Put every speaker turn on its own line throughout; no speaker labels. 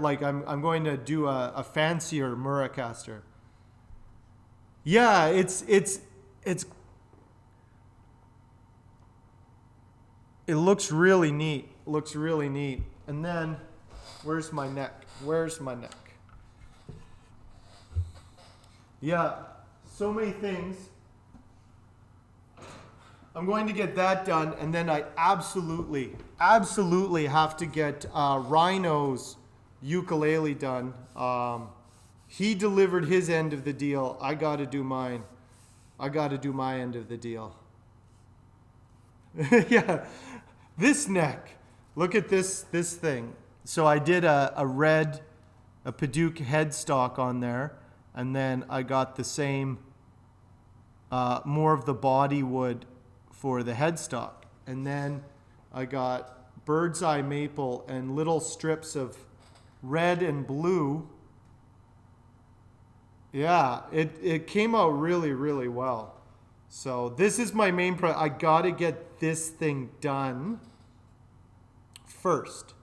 like I'm going to do a fancier Muracaster. Yeah, it's it looks really neat. Looks really neat. And then where's my neck? Where's my neck? Yeah, so many things. I'm going to get that done, and then I absolutely have to get Rhino's ukulele done. He delivered his end of the deal. I got to do mine. I got to do my end of the deal. Yeah, this neck. Look at this thing. So I did a Padauk headstock on there, and then I got the same, more of the body wood for the headstock. And then I got bird's eye maple and little strips of red and blue. Yeah, it came out really, really well. So this is my main I gotta get this thing done first.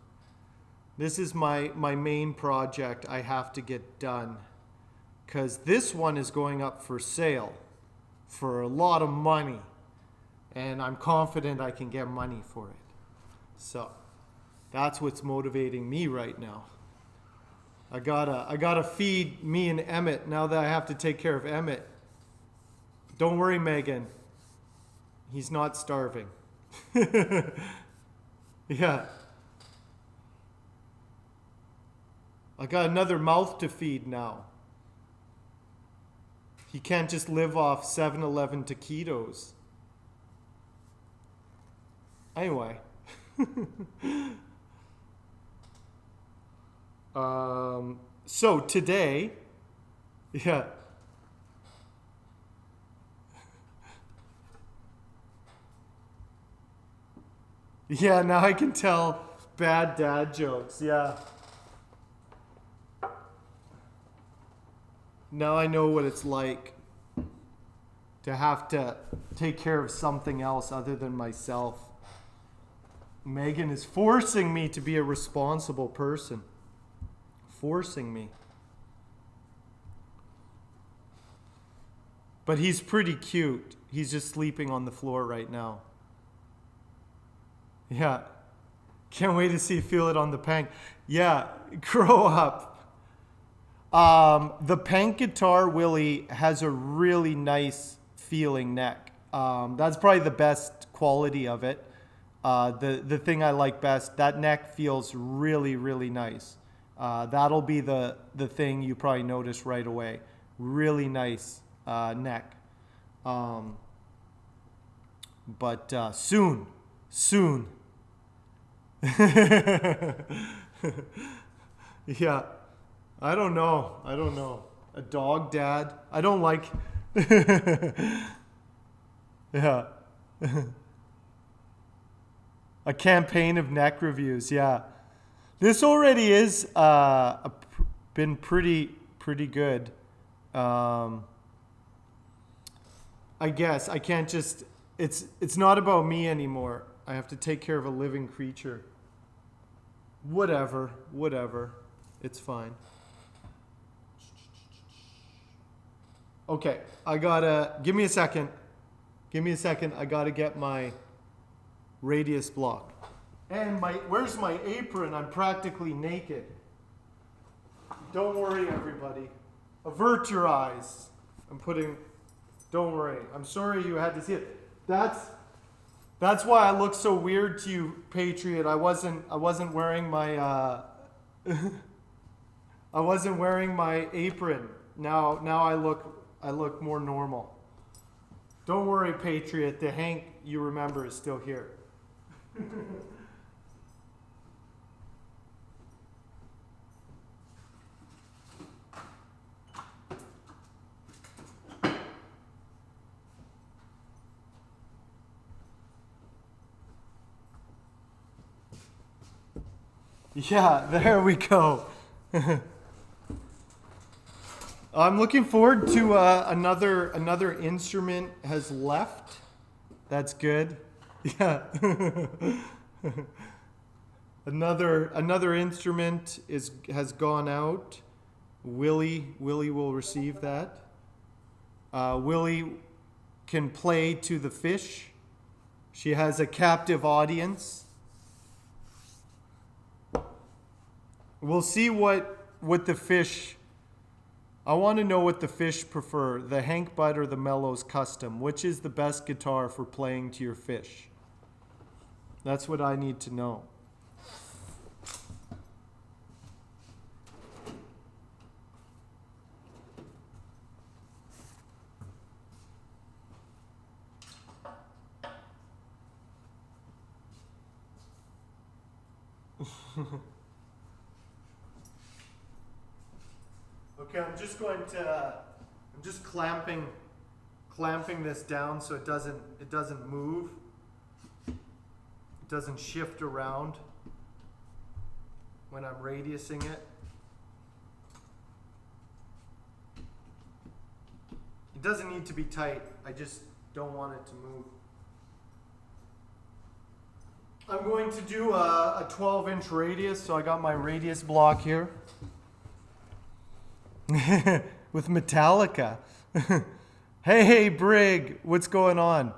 This is my main project I have to get done, because this one is going up for sale for a lot of money, and I'm confident I can get money for it. So that's what's motivating me right now. I gotta feed me and Emmett now that I have to take care of Emmett. Don't worry, Megan. He's not starving. Yeah. I got another mouth to feed now. He can't just live off 7-Eleven taquitos. Anyway. So today, yeah. Yeah, now I can tell bad dad jokes, yeah. Now I know what it's like to have to take care of something else other than myself. Megan is forcing me to be a responsible person. Forcing me. But he's pretty cute. He's just sleeping on the floor right now. Yeah. Can't wait to feel it on the Pank. Yeah, grow up. The Pank guitar, Willie, has a really nice feeling neck. That's probably the best quality of it. The thing I like best, that neck feels really, really nice. That'll be the thing you probably notice right away. Really nice neck. But soon. Yeah. I don't know. A dog dad. I don't like. Yeah. A campaign of neck reviews. Yeah. This already is been pretty good. I guess I can't just. It's not about me anymore. I have to take care of a living creature. Whatever. It's fine. Okay, I gotta, give me a second. I gotta get my radius block. And where's my apron? I'm practically naked. Don't worry, everybody. Avert your eyes. Don't worry. I'm sorry you had to see it. That's why I look so weird to you, Patriot. I wasn't wearing my, I wasn't wearing my apron. Now I look more normal. Don't worry, Patriot. The Hank you remember is still here. Yeah, there we go. I'm looking forward to another instrument has left. That's good. Yeah. Another instrument has gone out. Willie will receive that. Willie can play to the fish. She has a captive audience. We'll see what the fish. I want to know what the fish prefer, the Hank Butt or the Mellows Custom. Which is the best guitar for playing to your fish? That's what I need to know. Okay, I'm just clamping this down so it doesn't move. It doesn't shift around when I'm radiusing it. It doesn't need to be tight. I just don't want it to move. I'm going to do a 12-inch radius, so I got my radius block here. With Metallica. Hey, Brig, what's going on?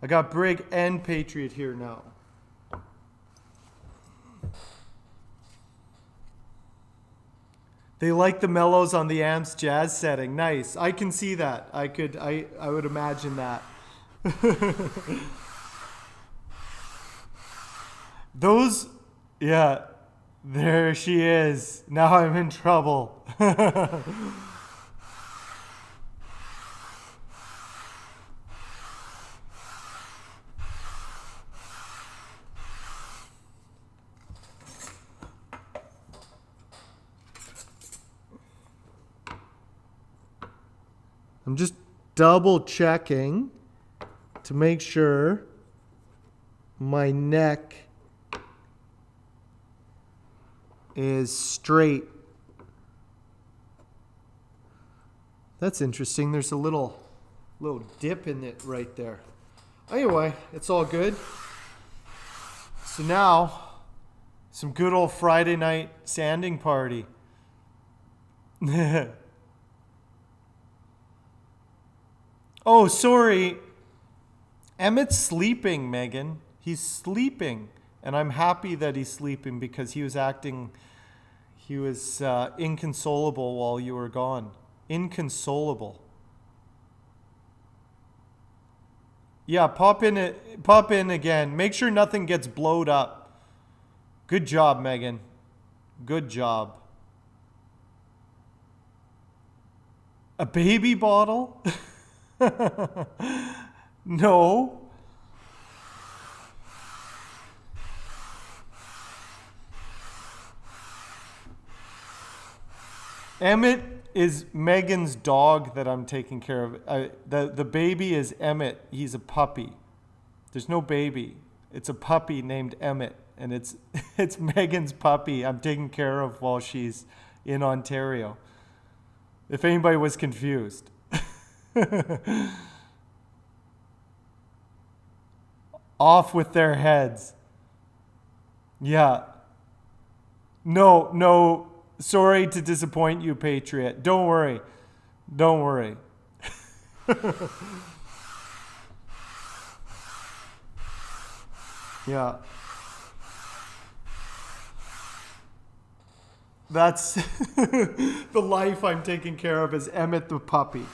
I got Brig and Patriot here now. They like the mellows on the amps jazz setting. Nice. I can see that. I would imagine that. Those, yeah, there she is. Now I'm in trouble. I'm just double checking to make sure my neck is straight. That's interesting. There's a little dip in it right there. Anyway, it's all good. So now, some good old Friday night sanding party. Oh, sorry. Emmett's sleeping, Megan. He's sleeping. And I'm happy that he's sleeping because he was inconsolable while you were gone. Inconsolable. Yeah, pop in again. Make sure nothing gets blowed up. Good job, Megan. Good job. A baby bottle? No. Emmett is Megan's dog that I'm taking care of. The baby is Emmett. He's a puppy. There's no baby. It's a puppy named Emmett, and it's Megan's puppy I'm taking care of while she's in Ontario. If anybody was confused. Off with their heads. Yeah. No. Sorry to disappoint you, Patriot. Don't worry. Yeah. That's the life I'm taking care of is Emmett the puppy.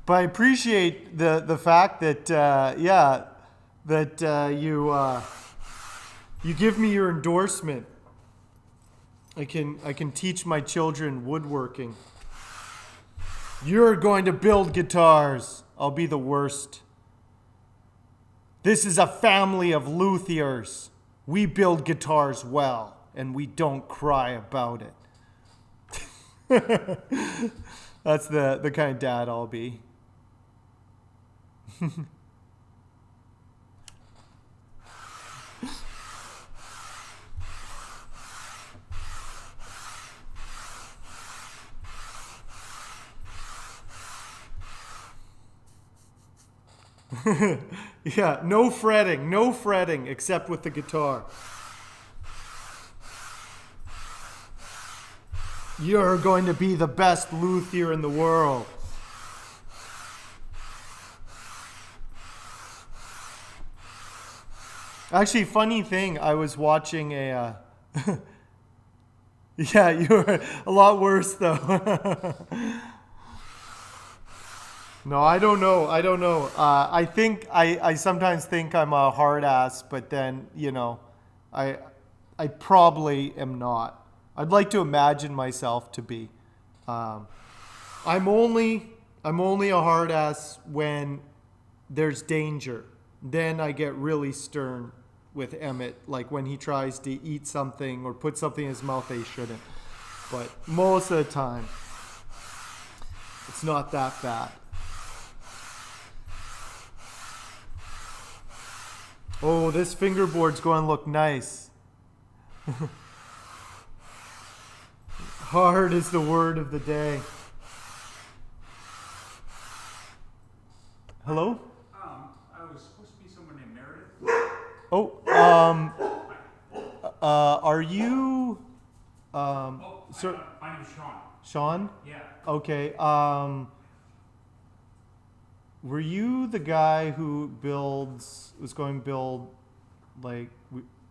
But I appreciate the fact that you give me your endorsement. I can teach my children woodworking. You're going to build guitars. I'll be the worst. This is a family of luthiers. We build guitars well, and we don't cry about it. That's the kind of dad I'll be. Yeah, no fretting except with the guitar. You're going to be the best luthier in the world. Actually, funny thing, I was watching a... yeah, you were a lot worse though. No, I don't know. I think I sometimes think I'm a hard ass, but then, I probably am not. I'd like to imagine myself to be. I'm only a hard ass when there's danger. Then I get really stern with Emmett, like when he tries to eat something or put something in his mouth that he shouldn't. But most of the time, it's not that bad. Oh, this fingerboard's going to look nice. Hard is the word of the day. Hello?
I was supposed to be someone named Meredith.
Oh, are you, sir?
My name is Sean.
Sean?
Yeah.
Okay, were you the guy who was going to build, like,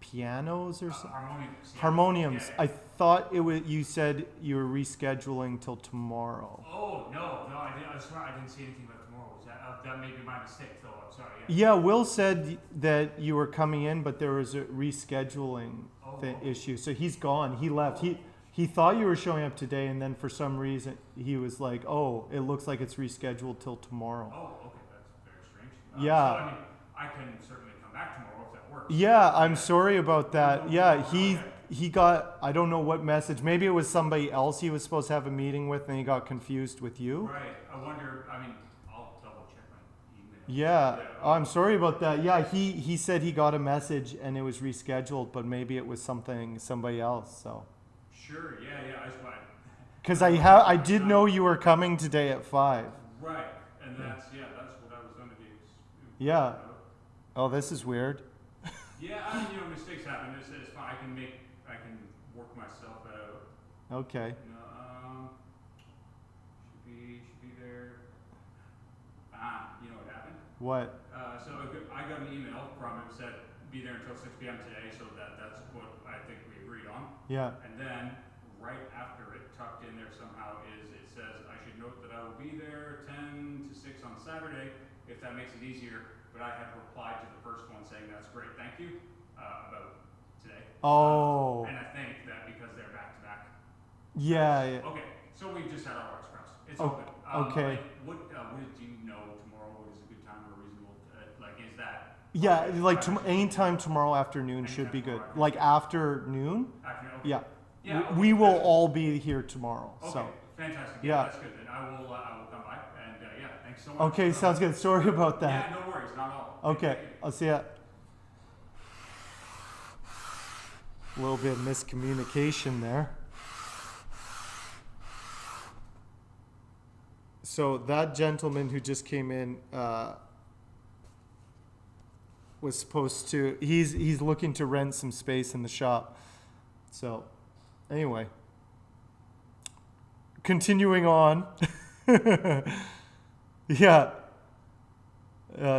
pianos or something?
Harmoniums. Yeah.
Harmoniums.
Yeah.
I thought you said you were rescheduling till tomorrow.
Oh, no, I didn't see anything about tomorrow. That may be my mistake, though. I'm sorry.
Yeah, Will said that you were coming in, but there was a rescheduling issue. So he's gone. He left. He thought you were showing up today, and then for some reason he was like, "Oh, it looks like it's rescheduled till tomorrow."
Oh, okay, that's very strange.
Yeah.
So, I can certainly come back tomorrow if that works.
Yeah, I'm sorry about that. Yeah, he got, I don't know what message. Maybe it was somebody else he was supposed to have a meeting with, and he got confused with you.
Right. I wonder. I'll double check my email.
Yeah, I'm sorry about that. Yeah, he said he got a message and it was rescheduled, but maybe it was somebody else. So.
Sure. Yeah.
Because I did know you were coming today at 5.
Right, and that's what I was going to do.
Yeah. Oh, this is weird.
Yeah, mistakes happen. It's fine. I can work myself out.
Okay.
Should be there. You know what happened?
What?
So I got an email from him said be there until 6 p.m. today. So that's what I think we agreed on.
Yeah.
And then right after it, tucked in there somehow it says I should note that I will be there 10 to 6 on Saturday if that makes it easier. But I have replied to the first one saying that's great, thank you, about today.
Oh.
And I think that because they're back to back.
Yeah.
Okay, so we've just had our wires crossed. It's all good.
Okay.
What do you know tomorrow? What is a good time or reasonable? Is that?
Yeah, like anytime tomorrow afternoon should be good. Like afternoon?
Afternoon. Okay.
Yeah.
Yeah. Okay,
We will all be here tomorrow.
Okay.
So.
Fantastic.
Yeah.
That's good. Then I will come by and yeah, thanks so much.
Okay, sounds good. Sorry about that.
Yeah, no worries, not at all.
Okay, I'll see ya. A little bit of miscommunication there. So that gentleman who just came in was supposed to. He's looking to rent some space in the shop. So, anyway, continuing on. Yeah.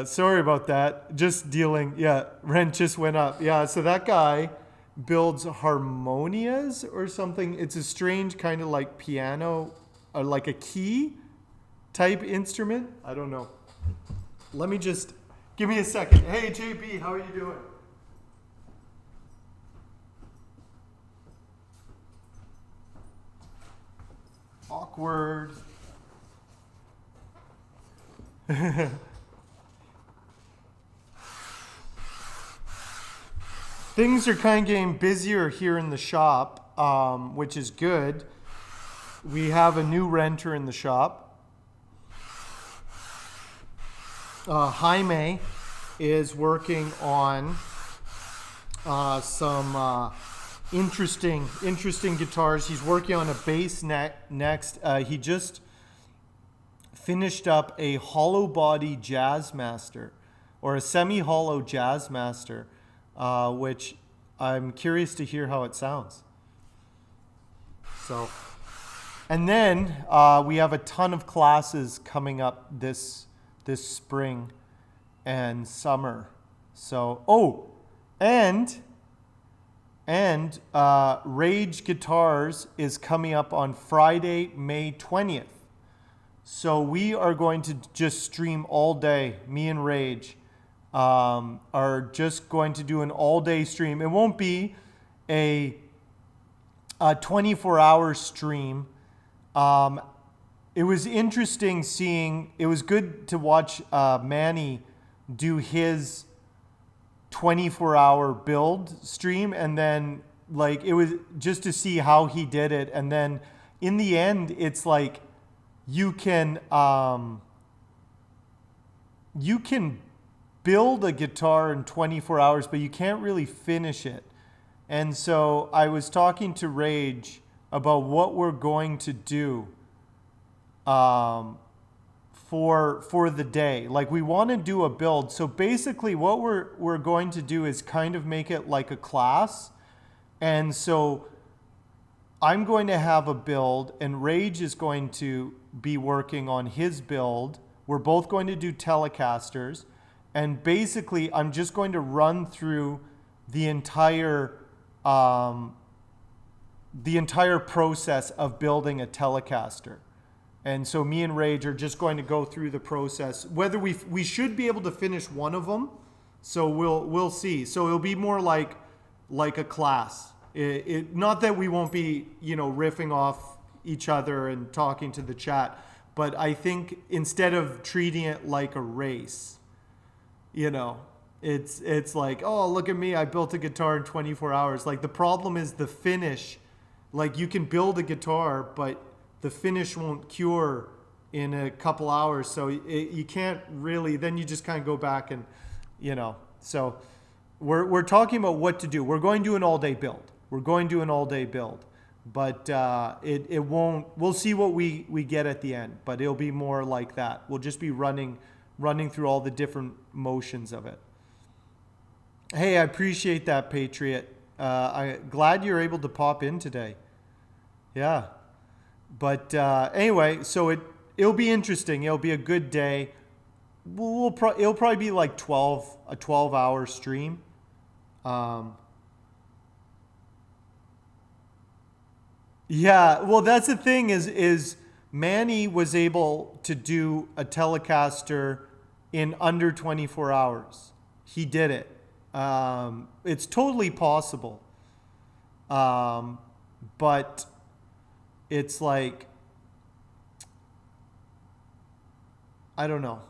Sorry about that. Just dealing. Yeah, rent just went up. Yeah, so that guy builds harmonias or something. It's a strange kind of like piano, or like a key type instrument. I don't know. Let me just, give me a second. Hey, JB, how are you doing? Awkward. Things are kind of getting busier here in the shop, which is good. We have a new renter in the shop. Jaime is working on some interesting guitars. He's working on a bass next. He just finished up a hollow body Jazzmaster. or a semi-hollow Jazzmaster, which I'm curious to hear how it sounds. So, and then we have a ton of classes coming up this spring and summer. So, and Rage Guitars is coming up on Friday, May 20th. So we are going to just stream all day. Me and Rage are just going to do an all-day stream. It won't be a 24-hour stream. It was interesting seeing, it was good to watch Manny do his 24-hour build stream, and then like it was just to see how he did it, and then in the end it's like you can build a guitar in 24 hours, but you can't really finish it. And so I was talking to Rage about what we're going to do for the day. Like, we want to do a build. So basically what we're going to do is kind of make it like a class. And so I'm going to have a build, and Rage is going to be working on his build. We're both going to do Telecasters. And basically I'm just going to run through the entire process of building a Telecaster. And so me and Rage are just going to go through the process. Whether we should be able to finish one of them, so we'll see. So it'll be more like a class. Not that we won't be, riffing off each other and talking to the chat, but I think instead of treating it like a race, it's like, oh, look at me, I built a guitar in 24 hours. Like, the problem is the finish. Like, you can build a guitar, but the finish won't cure in a couple hours. So you can't really, then you just kind of go back and, so we're talking about what to do. We're going to do an all-day build. But it won't, we'll see what we get at the end, but it'll be more like that. We'll just be running through all the different motions of it. Hey, I appreciate that, Patriot. I'm glad you're able to pop in today. Yeah. But anyway, so it'll be interesting. It'll be a good day. It'll probably be like a 12-hour stream. Yeah, well, that's the thing is Manny was able to do a Telecaster in under 24 hours. He did it. It's totally possible. But it's like, I don't know.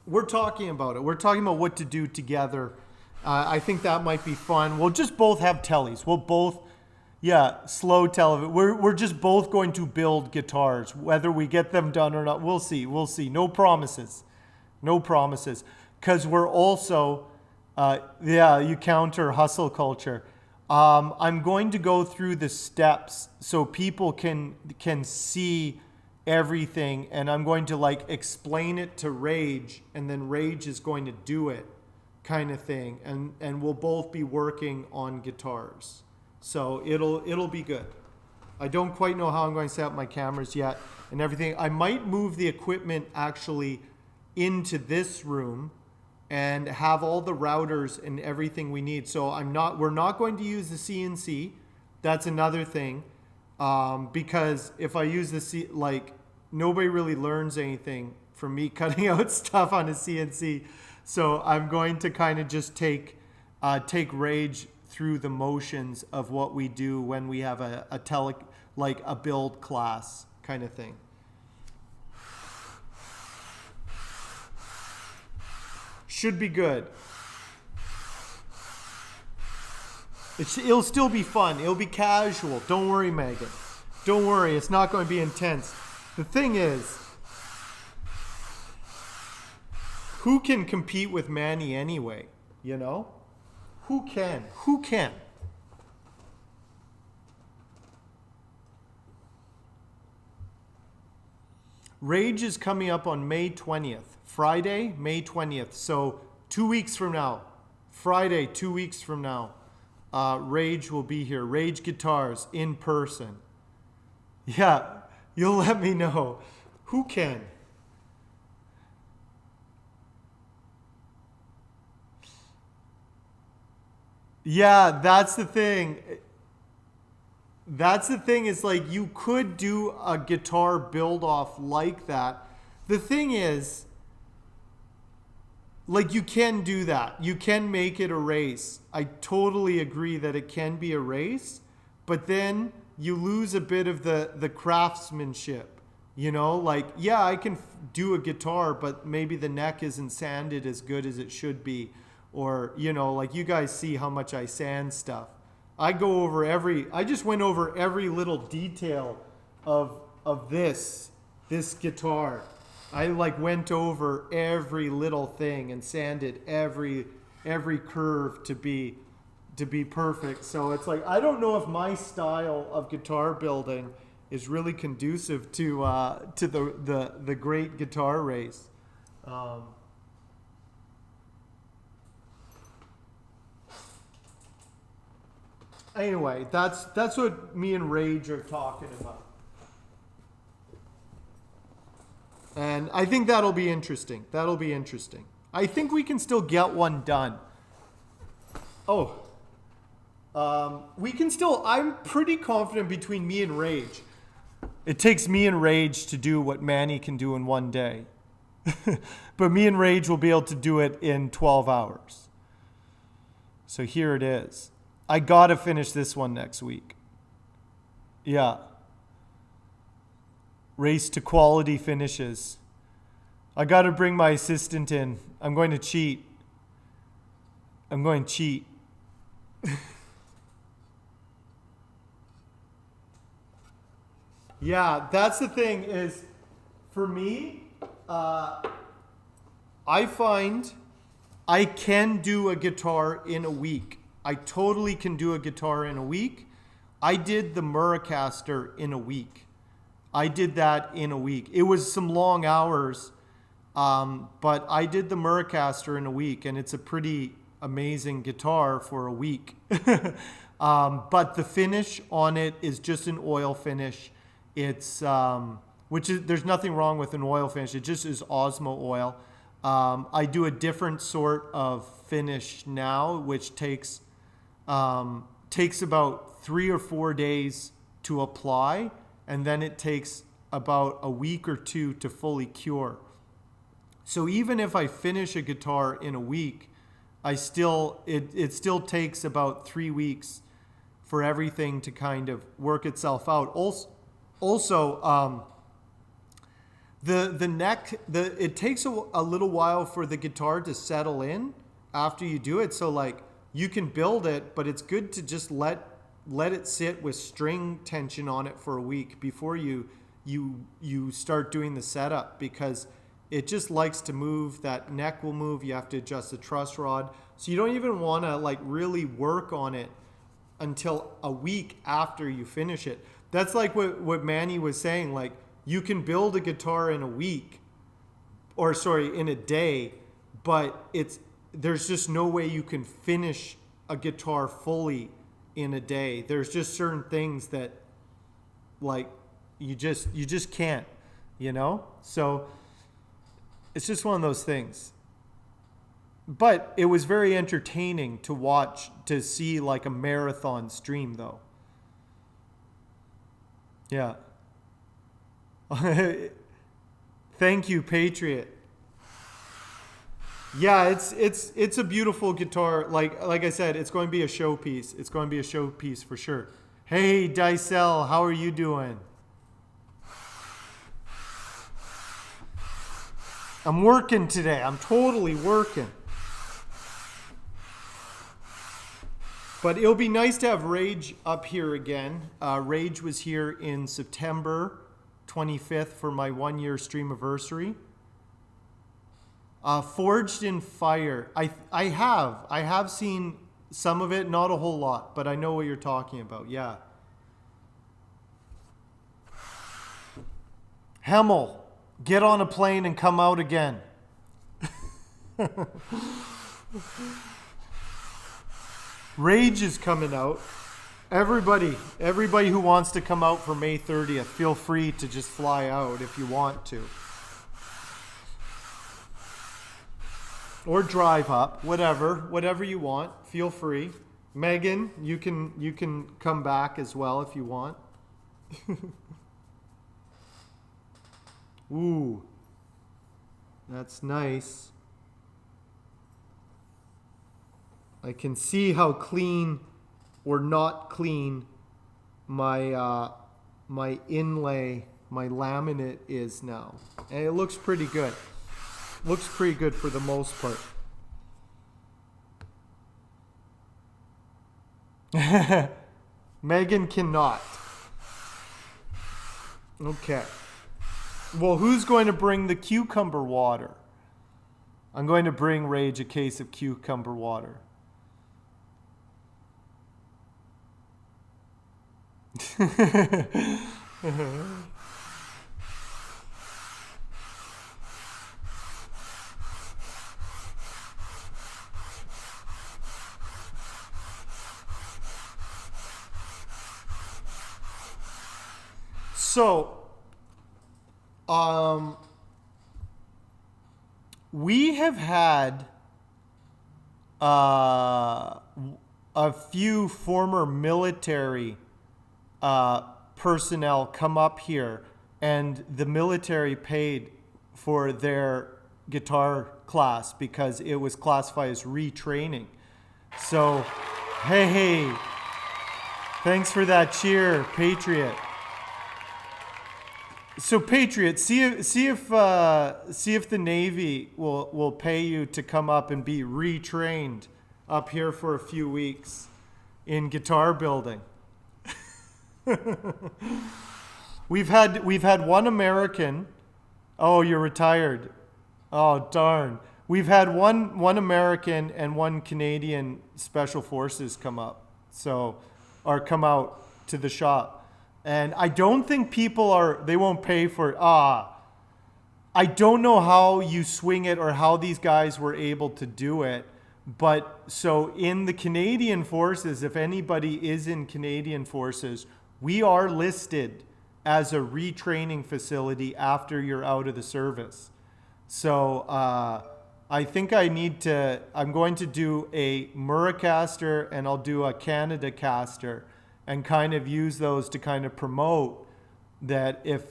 We're talking about it. We're talking about what to do together. I think that might be fun. We'll just both have tellies. We'll both, slow television. We're just both going to build guitars, whether we get them done or not. We'll see. No promises. Because we're also, you counter hustle culture. I'm going to go through the steps so people can see everything, and I'm going to explain it to Rage, and then Rage is going to do it, kind of thing, and we'll both be working on guitars. So it'll be good. I don't quite know how I'm going to set up my cameras yet and everything. I might move the equipment actually into this room and have all the routers and everything we need. So we're not going to use the CNC. That's another thing. Because if I use the nobody really learns anything from me cutting out stuff on a CNC. So I'm going to kind of just take Rage through the motions of what we do when we have a build class kind of thing. Should be good. It'll still be fun. It'll be casual. Don't worry, Megan. Don't worry. It's not going to be intense. The thing is, who can compete with Manny anyway? Who can? Rage is coming up on May 20th. Friday, May 20th. So 2 weeks from now. Friday, 2 weeks from now. Rage will be here. Rage Guitars in person. Yeah, you'll let me know. Who can? Yeah, that's the thing. That's the thing, is like you could do a guitar build off like that. The thing is, like, you can do that. You can make it a race. I totally agree that it can be a race, but then you lose a bit of the craftsmanship. You know, like, yeah, I can do a guitar, but maybe the neck isn't sanded as good as it should be. Or, you know, like, you guys see how much I sand stuff. I just went over every little detail of this guitar. I like went over every little thing and sanded every curve to be perfect. So it's like, I don't know if my style of guitar building is really conducive to the great guitar race. Anyway, that's what me and Rage are talking about. And I think that'll be interesting. That'll be interesting. I think we can still get one done. Oh. We can still, I'm pretty confident between me and Rage. It takes me and Rage to do what Manny can do in one day. But me and Rage will be able to do it in 12 hours. So here it is. I gotta finish this one next week. Yeah. Race to quality finishes. I gotta bring my assistant in. I'm going to cheat. I'm going to cheat. Yeah, that's the thing is, for me, I find I can do a guitar in a week. I totally can do a guitar in a week. I did the Muracaster in a week. I did that in a week. It was some long hours, but I did the Muracaster in a week, and it's a pretty amazing guitar for a week. But the finish on it is just an oil finish. It's there's nothing wrong with an oil finish. It just is Osmo oil. I do a different sort of finish now, which takes about 3 or 4 days to apply, and then it takes about a week or two to fully cure. So even if I finish a guitar in a week, it still takes about 3 weeks for everything to kind of work itself out. Also, the neck, it takes a little while for the guitar to settle in after you do it. So like, you can build it, but it's good to just let it sit with string tension on it for a week before you start doing the setup, because it just likes to move. That neck will move. You have to adjust the truss rod. So you don't even want to like really work on it until a week after you finish it. That's like what Manny was saying. Like, you can build a guitar in a week, or sorry, in a day, but there's just no way you can finish a guitar fully in a day. There's just certain things that, like, you just can't, you know? So it's just one of those things. But it was very entertaining to watch, to see like a marathon stream though. Yeah. Thank you, Patriot. Yeah, it's a beautiful guitar. Like I said, it's going to be a showpiece. It's going to be a showpiece for sure. Hey, Dicel, how are you doing? I'm working today. I'm totally working. But it'll be nice to have Rage up here again. Rage was here in September 25th for my 1-year streamiversary. Forged in Fire. I have seen some of it, not a whole lot, but I know what you're talking about. Yeah. Hemel. Get on a plane and come out again. Rage is coming out. Everybody who wants to come out for May 30th, feel free to just fly out if you want to. Or drive up, whatever you want, feel free. Megan, you can come back as well if you want. Ooh, that's nice. I can see how clean or not clean my my inlay, my laminate is now. And it looks pretty good. Looks pretty good for the most part. Megan cannot. Okay. Well, who's going to bring the cucumber water? I'm going to bring Rage a case of cucumber water. So, we have had a few former military personnel come up here, and the military paid for their guitar class because it was classified as retraining. So, hey, thanks for that cheer, Patriot. So Patriot, see if the Navy will pay you to come up and be retrained up here for a few weeks in guitar building. We've had one American. Oh, you're retired. Oh, darn. We've had one American and one Canadian Special Forces come out to the shop. And I don't think they won't pay for it. I don't know how you swing it or how these guys were able to do it. But so in the Canadian Forces, if anybody is in Canadian Forces, we are listed as a retraining facility after you're out of the service. So I think I'm going to do a Muracaster and I'll do a Canada Caster and kind of use those to kind of promote that if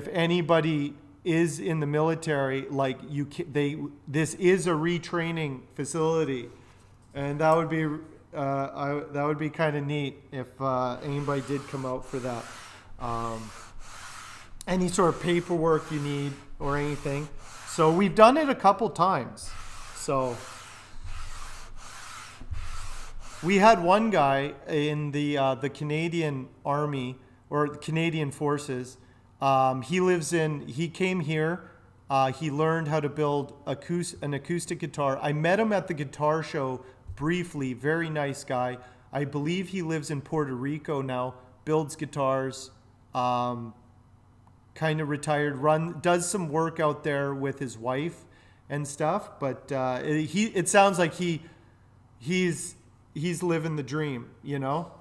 anybody is in the military, like this is a retraining facility, and that would be kind of neat if anybody did come out for that. Any sort of paperwork you need or anything. So we've done it a couple times. So we had one guy in the Canadian Army or Canadian Forces. He came here. He learned how to build an acoustic guitar. I met him at the guitar show briefly. Very nice guy. I believe he lives in Puerto Rico now. Builds guitars. Kind of retired. Does some work out there with his wife and stuff. But it sounds like he's living the dream, you know.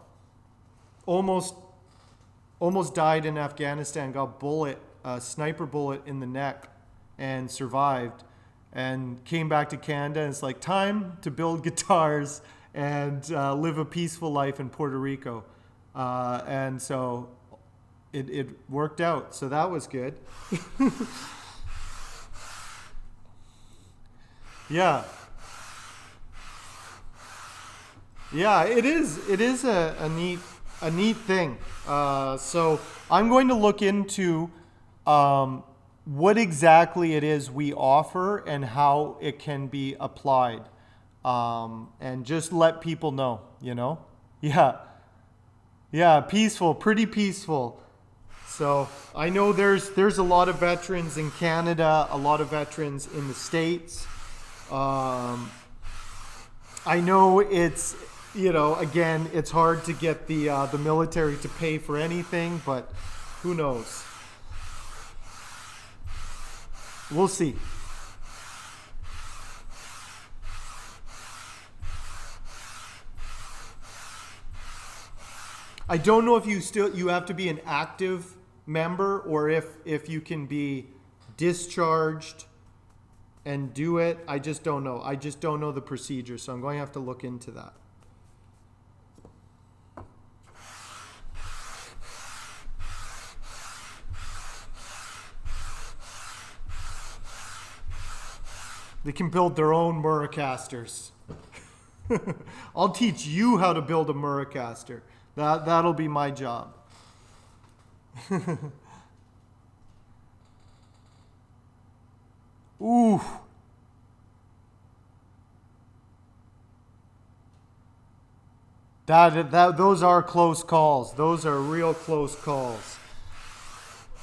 Almost died in Afghanistan, got a sniper bullet in the neck and survived, and came back to Canada, and it's like time to build guitars and live a peaceful life in Puerto Rico. And so it worked out. So that was good. Yeah. Yeah, it is a neat thing. So I'm going to look into what exactly it is we offer and how it can be applied, and just let people know, you know. Yeah, peaceful, pretty peaceful. So I know there's a lot of veterans in Canada, a lot of veterans in the States. I know it's, you know, again, it's hard to get the military to pay for anything, but who knows? We'll see. I don't know if you have to be an active member or if you can be discharged and do it. I just don't know. I just don't know the procedure, so I'm going to have to look into that. They can build their own Murricasters. I'll teach you how to build a Murricaster. That'll be my job. Ooh. Those are close calls. Those are real close calls.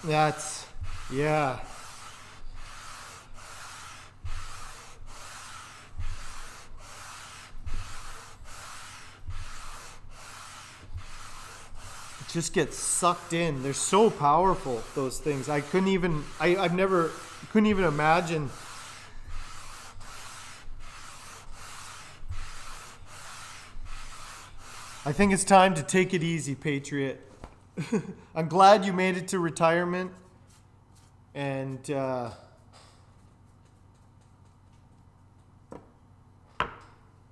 Yeah. Just get sucked in. They're so powerful, those things. I couldn't even imagine. I think it's time to take it easy, Patriot. I'm glad you made it to retirement, and I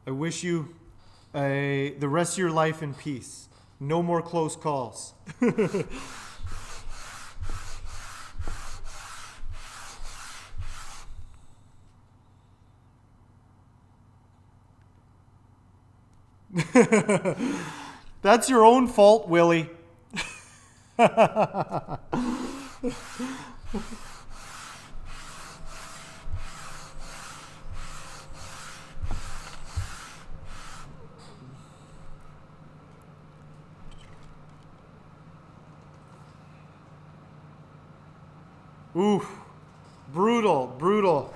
wish you the rest of your life in peace. No more close calls. That's your own fault, Willie. Ooh, brutal.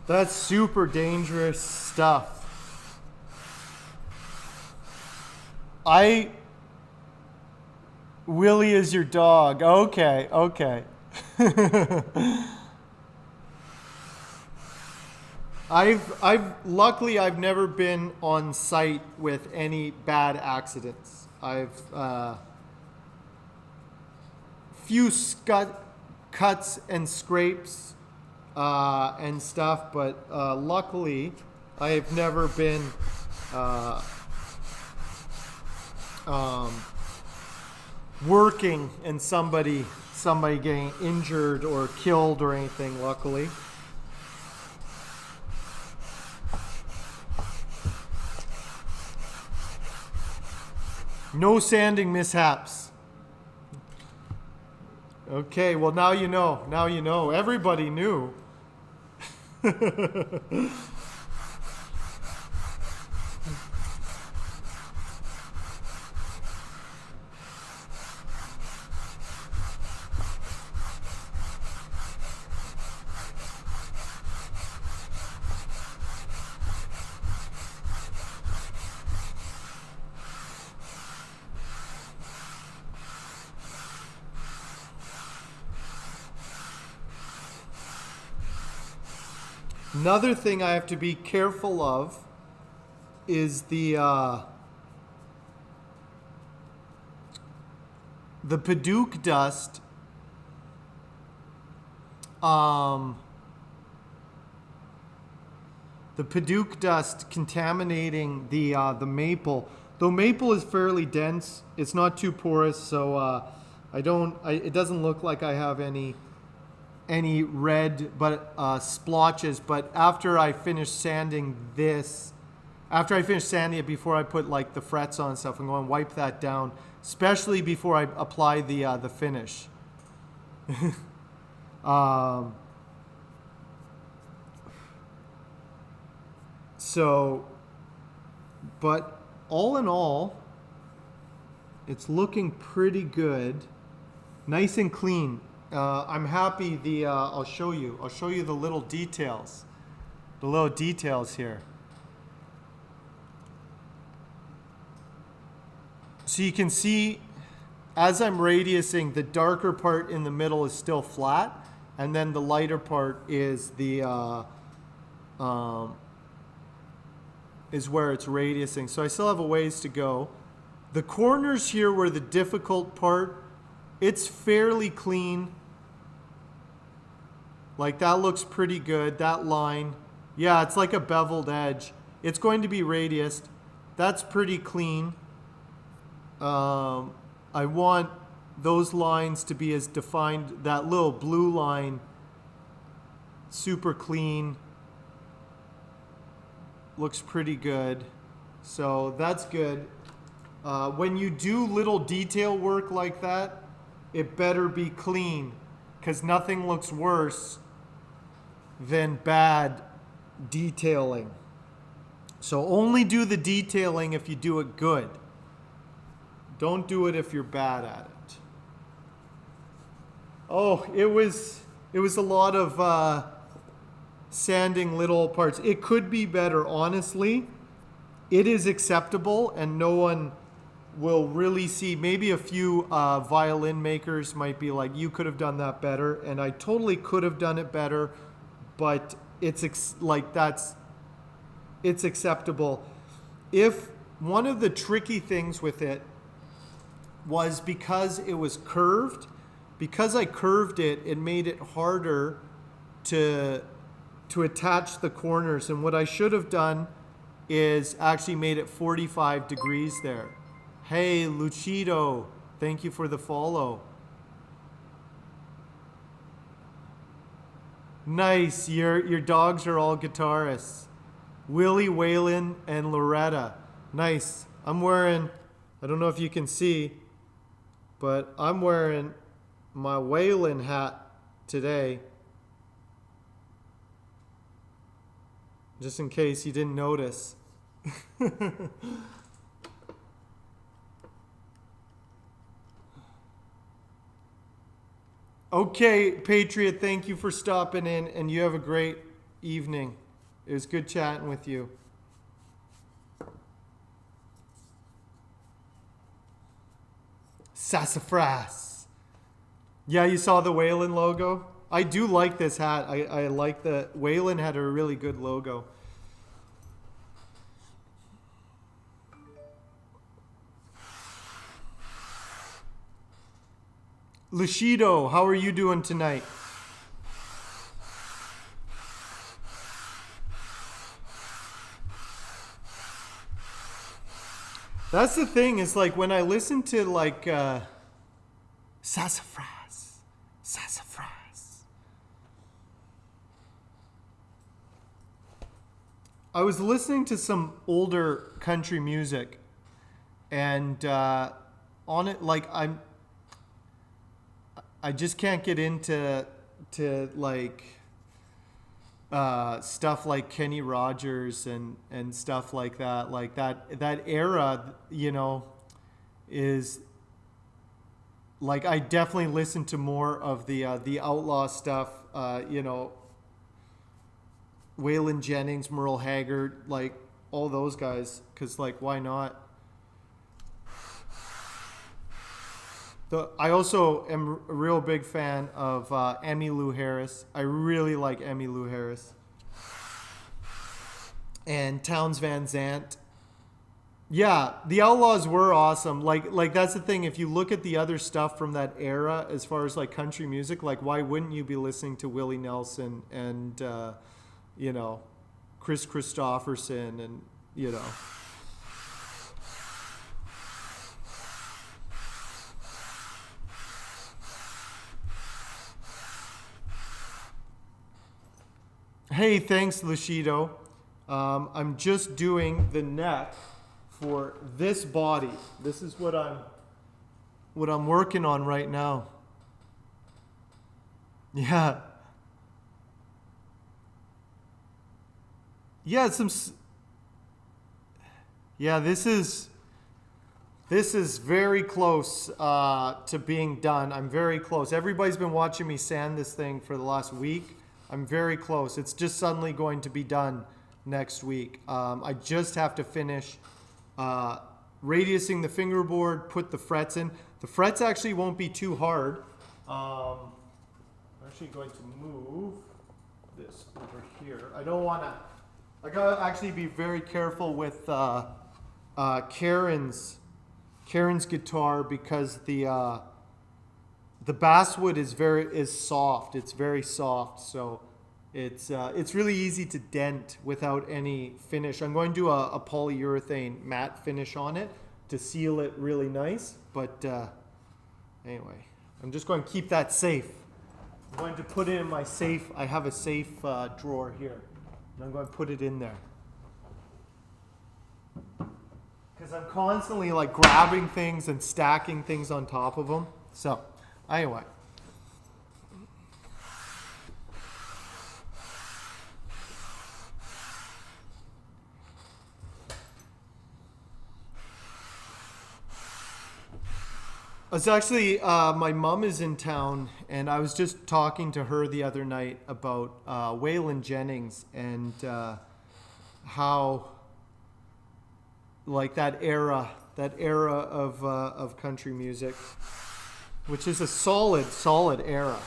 That's super dangerous stuff. Willie is your dog. Okay. Luckily I've never been on site with any bad accidents. I've few cuts and scrapes and stuff, but luckily I have never been working and somebody getting injured or killed or anything, luckily. No sanding mishaps. Okay, well now you know. Everybody knew. Another thing I have to be careful of is the Paduke dust. The Paduke dust contaminating the maple. Though maple is fairly dense, it's not too porous, so it doesning look like I have any red splotches. But after I finish sanding it, before I put like the frets on and stuff, I'm going to wipe that down, especially before I apply the finish. So, but all in all, it's looking pretty good, nice and clean. I'm happy. I'll show you the little details. The little details here. So you can see, as I'm radiusing, the darker part in the middle is still flat, and then the lighter part is the is where it's radiusing. So I still have a ways to go. The corners here were the difficult part. It's fairly clean. Like that looks pretty good. That line, yeah, it's like a beveled edge. It's going to be radiused. That's pretty clean. I want those lines to be as defined. That little blue line, super clean. Looks pretty good. So that's good. When you do little detail work like that, it better be clean, because nothing looks worse than bad detailing. So only do the detailing if you do it good. Don't do it if you're bad at it. Oh, it was a lot of sanding little parts. It could be better, honestly. It is acceptable, and no one will really see. Maybe a few violin makers might be like, you could have done that better, and I totally could have done it better, but it's acceptable. If one of the tricky things with it was because it was curved, because I curved it, it made it harder to attach the corners. And what I should have done is actually made it 45 degrees there. Hey, Lucido, thank you for the follow. Nice, your dogs are all guitarists. Willie, Waylon, and Loretta. Nice. I'm wearing, I don't know if you can see, but I'm wearing my Waylon hat today. Just in case you didn't notice. Okay, Patriot, thank you for stopping in, and you have a great evening. It was good chatting with you. Sassafras. Yeah, you saw the Whalen logo? I do like this hat. I like the Whalen had a really good logo. Lushido, how are you doing tonight? That's the thing, is like when I listen to like Sassafras. I was listening to some older country music, and on it, like I just can't get into like stuff like Kenny Rogers and stuff like that. Like that era, you know, is like I definitely listen to more of the outlaw stuff. You know, Waylon Jennings, Merle Haggard, like all those guys. 'Cause like, why not? I also am a real big fan of Emmylou Harris. I really like Emmylou Harris. And Townes Van Zandt. Yeah, the Outlaws were awesome. Like that's the thing. If you look at the other stuff from that era, as far as like country music, like why wouldn't you be listening to Willie Nelson and you know, Chris Christopherson and you know. Hey, thanks, Lushido. I'm just doing the neck for this body. This is what I'm working on right now. Yeah. Yeah, this is very close to being done. I'm very close. Everybody's been watching me sand this thing for the last week. I'm very close. It's just suddenly going to be done next week. I just have to finish radiusing the fingerboard, put the frets in. The frets actually won't be too hard. Actually, actually going to move this over here. I don't want to. I gotta actually be very careful with Karen's guitar because the basswood is soft. It's very soft, so it's really easy to dent without any finish. I'm going to do a polyurethane matte finish on it to seal it really nice. But anyway, I'm just going to keep that safe. I'm going to put it in my safe. I have a safe drawer here. And I'm going to put it in there. Because I'm constantly like grabbing things and stacking things on top of them. So, anyway. It's actually, my mom is in town, and I was just talking to her the other night about Waylon Jennings and how, like, that era of country music, which is a solid era.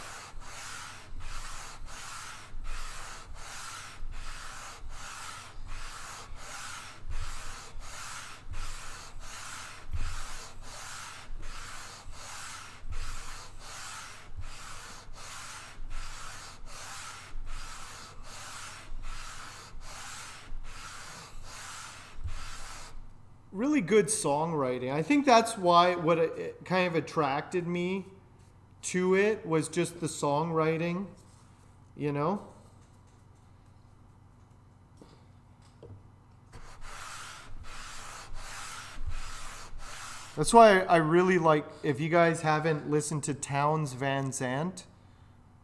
Really good songwriting. I think that's why what it kind of attracted me to it was just the songwriting, you know? That's why I really like, if you guys haven't listened to Townes Van Zandt,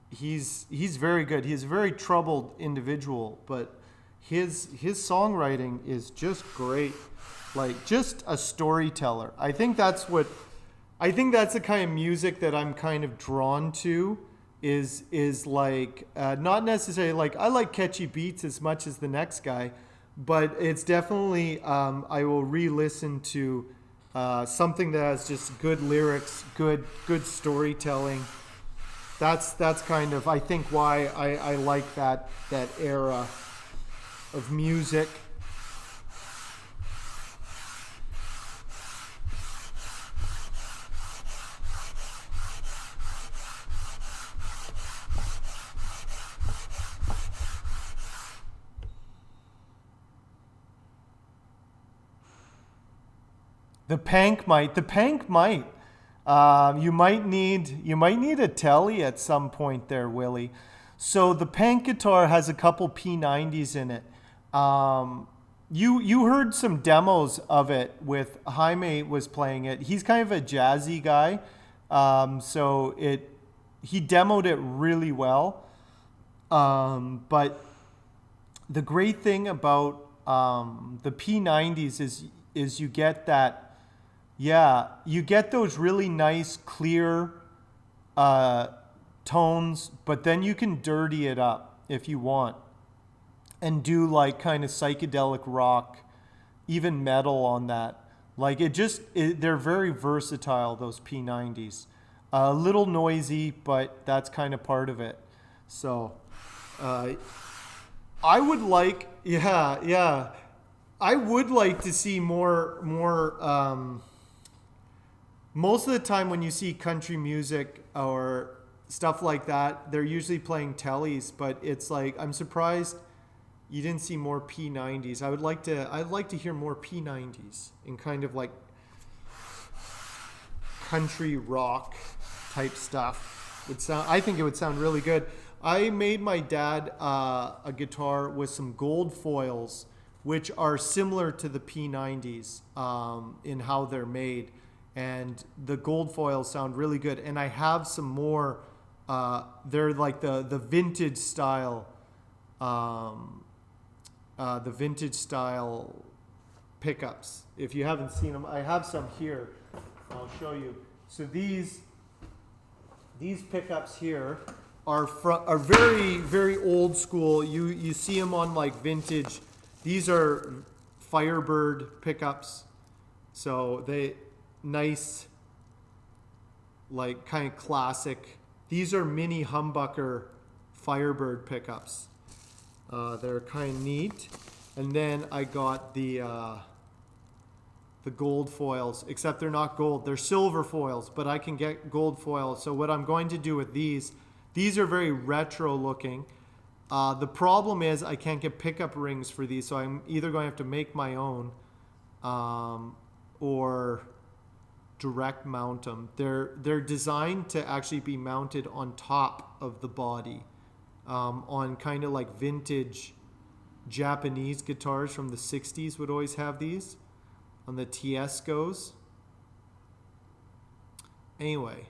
he's very good. He's a very troubled individual, but his songwriting is just great. Like, just a storyteller. I think that's the kind of music that I'm kind of drawn to is like, not necessarily like, I like catchy beats as much as the next guy, but it's definitely, I will re-listen to something that has just good lyrics, good storytelling. That's kind of, I think, why I like that era of music. The Pank might. You might need a telly at some point there, Willie. So the Pank guitar has a couple P90s in it. You heard some demos of it with Jaime was playing it. He's kind of a jazzy guy, so he demoed it really well. But the great thing about the P90s is you get that. Yeah, you get those really nice, clear tones, but then you can dirty it up if you want and do like kind of psychedelic rock, even metal on that. Like they're very versatile, those P90s. A little noisy, but that's kind of part of it. So I would like, I would like to see more most of the time when you see country music or stuff like that, they're usually playing tellies, but it's like, I'm surprised you didn't see more P90s. I'd like to hear more P90s in kind of like country rock type stuff. I think it would sound really good. I made my dad a guitar with some gold foils, which are similar to the P90s in how they're made. And the gold foils sound really good. And I have some more, they're like the vintage style, pickups. If you haven't seen them, I have some here. I'll show you. So these pickups here are very, very old school. You see them on like vintage. These are Firebird pickups. So nice, like kind of classic. These are mini humbucker Firebird pickups. They're kind of neat. And then I got the gold foils, except they're not gold. They're silver foils, but I can get gold foils. So what I'm going to do with these are very retro looking. The problem is I can't get pickup rings for these, so I'm either going to have to make my own or direct mount them. They're designed to actually be mounted on top of the body on kind of like vintage Japanese guitars from the 60s would always have these on the Tiescos. Anyway,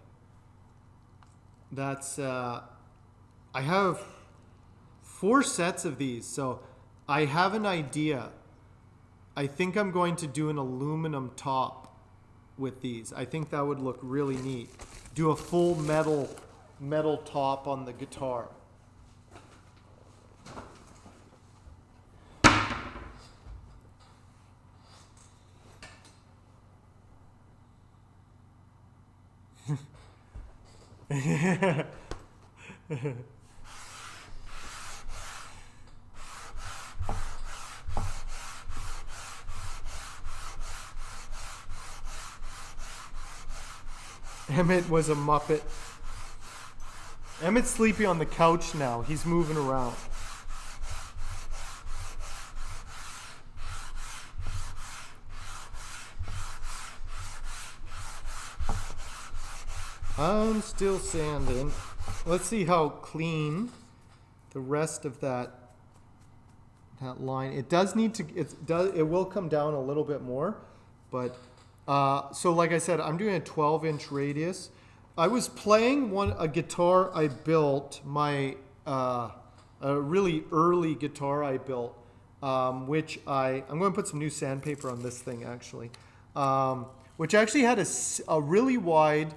that's I have 4 sets of these, so I have an idea. I think I'm going to do an aluminum top with these. I think that would look really neat. Do a full metal top on the guitar. Emmett was a Muppet. Emmett's sleeping on the couch now. He's moving around. I'm still sanding. Let's see how clean the rest of that line. It does need to. It will come down a little bit more, but so like I said, I'm doing a 12-inch radius. I was playing a guitar I built, a really early guitar I built, which I'm going to put some new sandpaper on this thing actually, which actually had a really wide.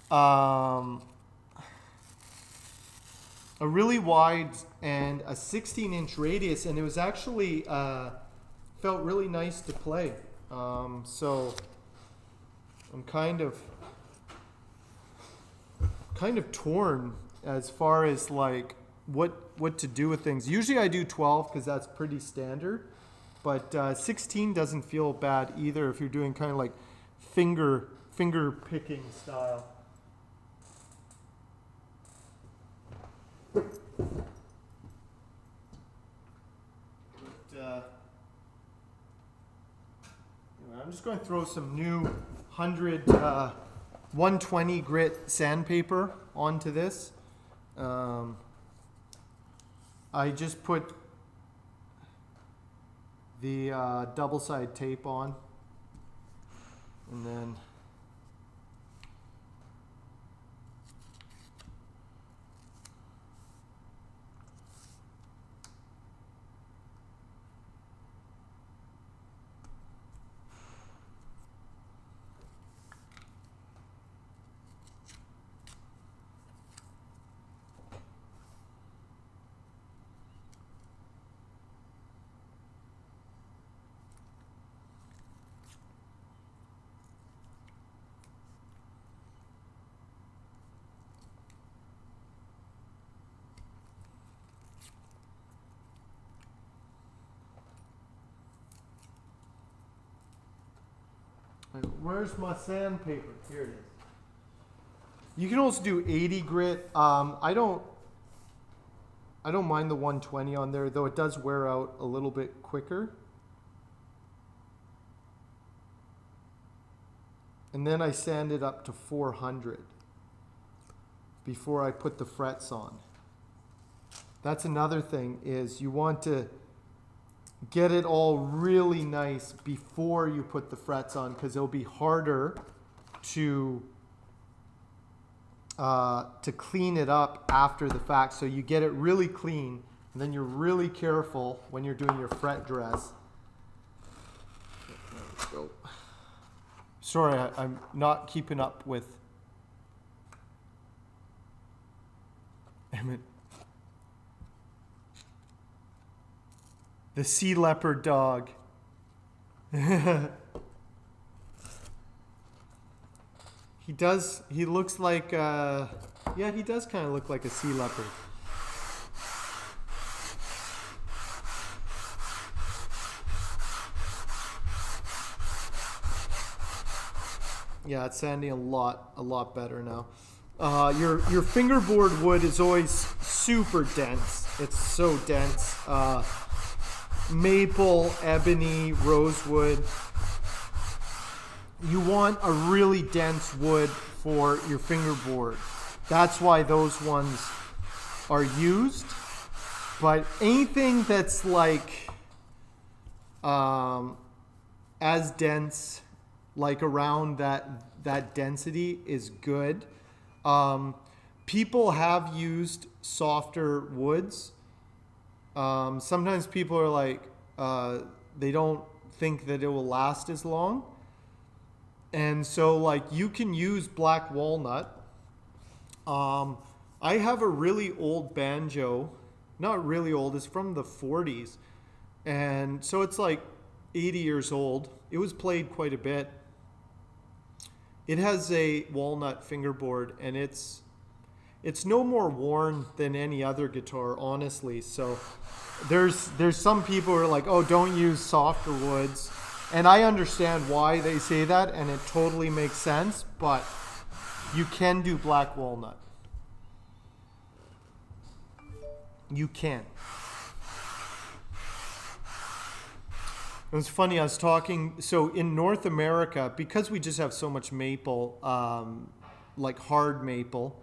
A really wide and a 16-inch radius, and it was actually felt really nice to play. So I'm kind of torn as far as like what to do with things. Usually I do 12 because that's pretty standard, but 16 doesn't feel bad either if you're doing kind of like finger picking style. I'm just going to throw some new 120 grit sandpaper onto this. I just put the double-side tape on, and then where's my sandpaper? Here it is. You can also do 80 grit. I don't mind the 120 on there, though it does wear out a little bit quicker. And then I sand it up to 400 before I put the frets on. That's another thing, is you want to get it all really nice before you put the frets on, because it'll be harder to clean it up after the fact. So you get it really clean, and then you're really careful when you're doing your fret dress. There we go. Sorry, I'm not keeping up with Emmett. The sea leopard dog. He does. He looks like. Yeah, he does kind of look like a sea leopard. Yeah, it's sounding a lot better now. Your fingerboard wood is always super dense. It's so dense. Maple, ebony, rosewood. You want a really dense wood for your fingerboard. That's why those ones are used. But anything that's like as dense, like around that density is good. People have used softer woods. Sometimes people are like, they don't think that it will last as long. And so like you can use black walnut. I have a really old banjo, not really old, it's from the 40s. And so it's like 80 years old. It was played quite a bit. It has a walnut fingerboard, and it's no more worn than any other guitar, honestly. So there's some people who are like, oh, don't use softer woods. And I understand why they say that, and it totally makes sense, but you can do black walnut. You can. It was funny, I was talking, so in North America, because we just have so much maple, like hard maple,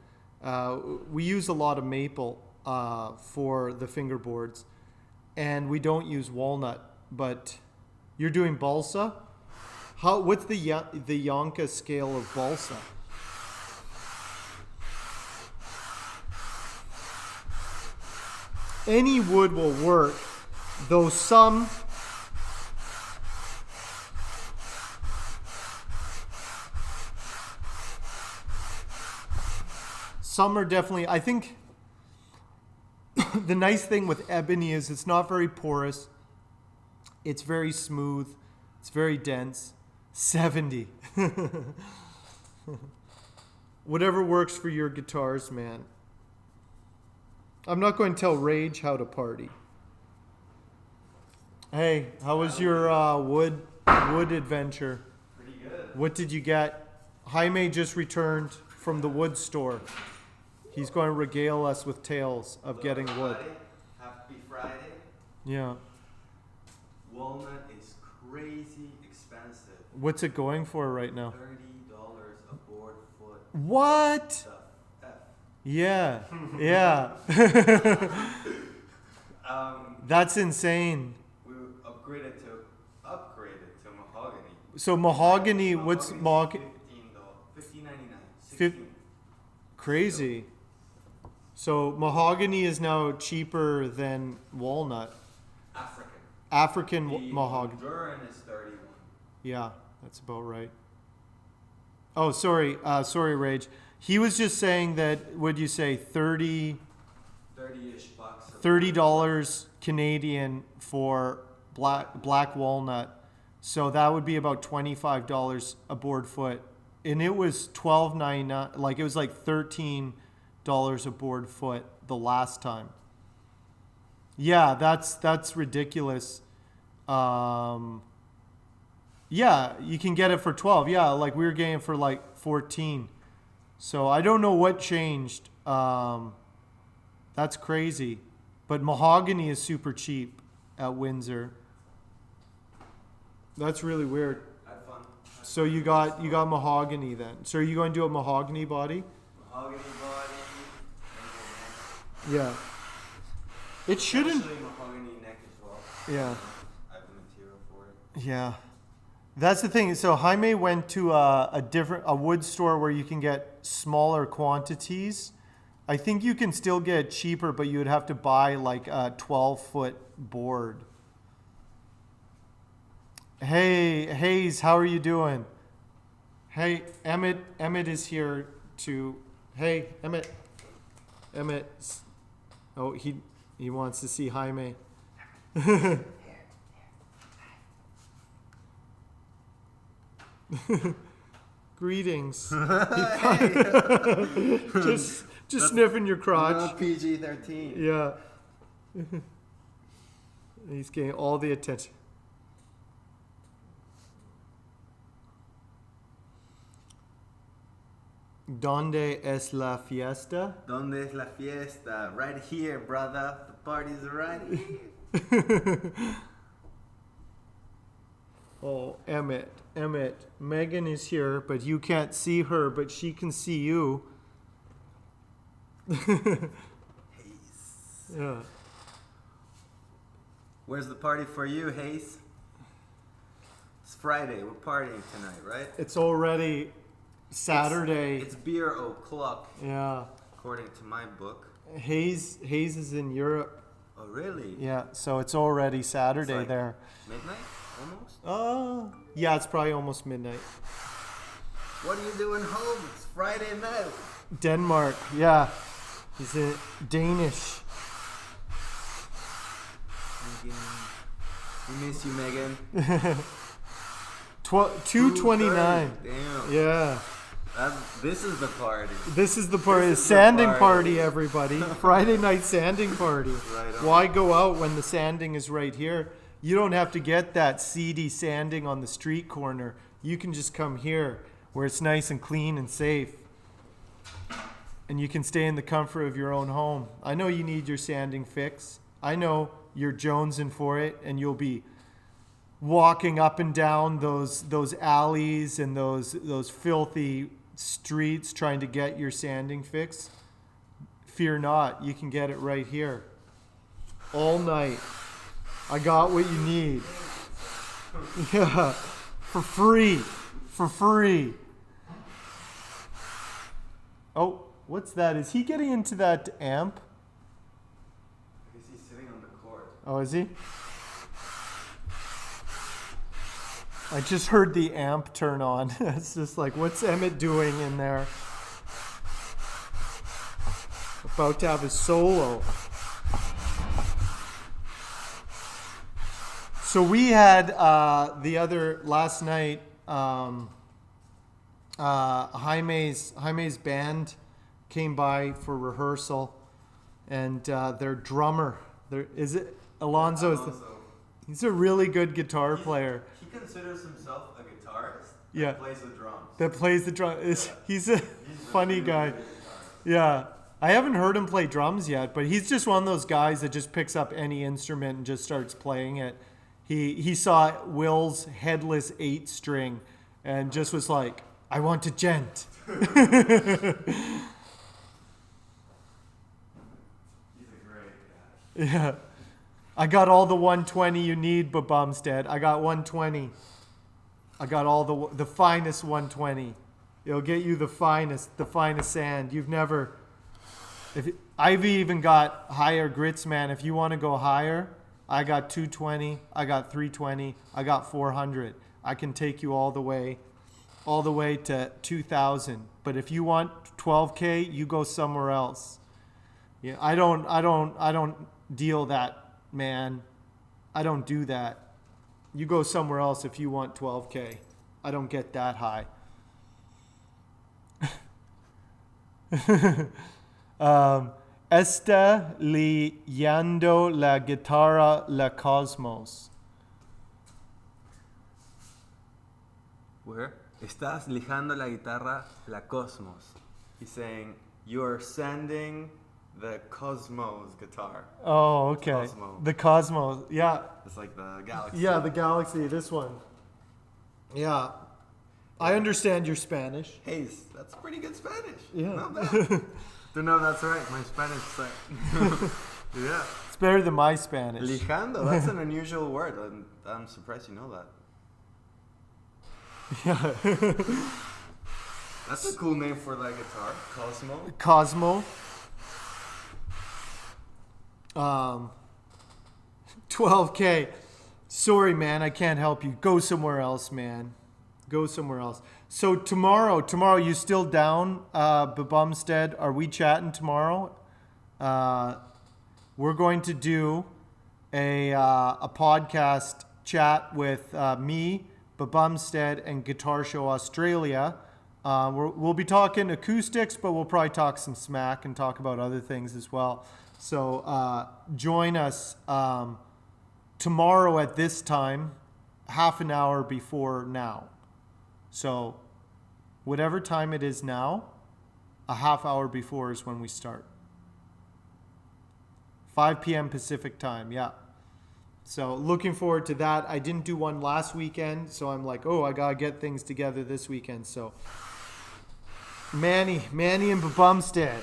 we use a lot of maple for the fingerboards, and we don't use walnut, but you're doing balsa? What's the Yonka scale of balsa? Any wood will work, though some are definitely, I think the nice thing with ebony is it's not very porous. It's very smooth. It's very dense. 70. Whatever works for your guitars, man. I'm not going to tell Rage how to party. Hey, how was your wood adventure?
Pretty good.
What did you get? Jaime just returned from the wood store. He's going to regale us with tales of getting wood.
Happy Friday.
Yeah.
Walnut is crazy expensive.
What's it going for right now?
$30 a board foot.
What?
The F.
Yeah. Yeah. That's insane.
We upgraded to mahogany.
So mahogany, what's mahogany?
$15.99. $16.
Crazy. So mahogany is now cheaper than walnut. African
The
mahogany.
Honduran is 31.
Yeah, that's about right. Oh, sorry, Rage. He was just saying that. Would you say 30-ish
bucks.
$30 Canadian for black walnut? So that would be about $25 a board foot, and it was $12.99. Like it was like $13 a board foot the last time. Yeah, that's ridiculous. Yeah, you can get it for 12. Yeah, like we were getting it for like 14. So I don't know what changed. That's crazy. But mahogany is super cheap at Windsor. That's really weird.
Had fun.
So you got mahogany then. So are you going to do a mahogany body?
Mahogany body.
Yeah. It shouldn't.
Actually, mahogany neck as well.
Yeah.
I have the material for it.
Yeah. That's the thing. So Jaime went to a wood store where you can get smaller quantities. I think you can still get it cheaper, but you would have to buy like a 12-foot board. Hey, Hayes, how are you doing? Hey, Emmett is here to. Hey, Emmett. Oh, he wants to see Jaime. Greetings.
Hey.
just sniffing your crotch.
Not PG-13.
Yeah. He's getting all the attention. ¿Dónde es la fiesta?
¿Dónde es la fiesta? Right here, brother. The party's right here.
Oh, Emmett. Megan is here, but you can't see her, but she can see you. Yeah.
Where's the party for you, Hayes? It's Friday. We're partying tonight, right?
It's already Saturday.
It's beer o'clock,
Yeah.
according to my book.
Hayes is in Europe.
Oh, really?
Yeah, so it's already Saturday
like-
there.
Midnight? Almost?
Yeah, it's probably almost midnight.
What are you doing home? It's Friday night.
Denmark, yeah. He's in Danish.
We miss you, Megan.
2:29.
Damn.
Yeah.
This is the party.
This is the party.
This is the
Sanding
party.
party, everybody. Friday night sanding party.
Right on.
Why go out when the sanding is right here? You don't have to get that seedy sanding on the street corner. You can just come here where it's nice and clean and safe. And you can stay in the comfort of your own home. I know you need your sanding fix. I know you're jonesing for it, and you'll be walking up and down those alleys and those filthy streets trying to get your sanding fix. Fear not, you can get it right here. All night. I got what you need. Yeah. For free. For free. Oh, what's that? Is he getting into that amp?
Because he's sitting on the court.
Oh, is he? I just heard the amp turn on. It's just like, what's Emmett doing in there? About to have his solo. So we had last night, Jaime's band came by for rehearsal, and their drummer, Alonso. He's a really good guitar player.
He considers himself a guitarist.
Yeah.
That plays the drums.
That plays the drum. He's a
He's
funny
really
guy.
good guitarist.
Yeah. I haven't heard him play drums yet, but he's just one of those guys that just picks up any instrument and just starts playing it. He saw Will's headless 8-string and just was like, I want a gent.
He's a great guy.
Yeah. I got all the 120 you need, Bumstead. I got 120. I got all the finest 120. It'll get you the finest sand. I've even got higher grits, man. If you want to go higher, I got 220, I got 320, I got 400. I can take you all the way to 2,000. But if you want 12K, you go somewhere else. Yeah, I don't deal that, man. I don't do that. You go somewhere else if you want 12K. I don't get that high. Está liando la guitarra la Cosmos.
Where? Estás lijando la guitarra la Cosmos. He's saying you're sanding the Cosmos guitar.
Oh, okay.
Cosmo.
The Cosmos. Yeah.
It's like the galaxy.
Yeah, the Galaxy, this one. Yeah. I understand your Spanish.
Hey, that's pretty good Spanish.
Yeah.
Not bad. Don't know if that's right. My Spanish is like... Yeah.
It's better than my Spanish.
Lijando, that's an unusual word. I'm surprised you know that.
Yeah.
That's a cool name for that guitar. Cosmo.
Cosmo. 12K. Sorry, man, I can't help you. Go somewhere else, man. Go somewhere else. So tomorrow, you still down, Bumstead? Are we chatting tomorrow? We're going to do a podcast chat with me, Bumstead, and Guitar Show Australia We'll be talking acoustics, but we'll probably talk some smack and talk about other things as well. So join us tomorrow at this time, half an hour before now. So whatever time it is now, a half hour before is when we start. 5 p.m. Pacific time, yeah. So looking forward to that. I didn't do one last weekend, so I'm like, oh, I gotta get things together this weekend. So Manny and Bumstead.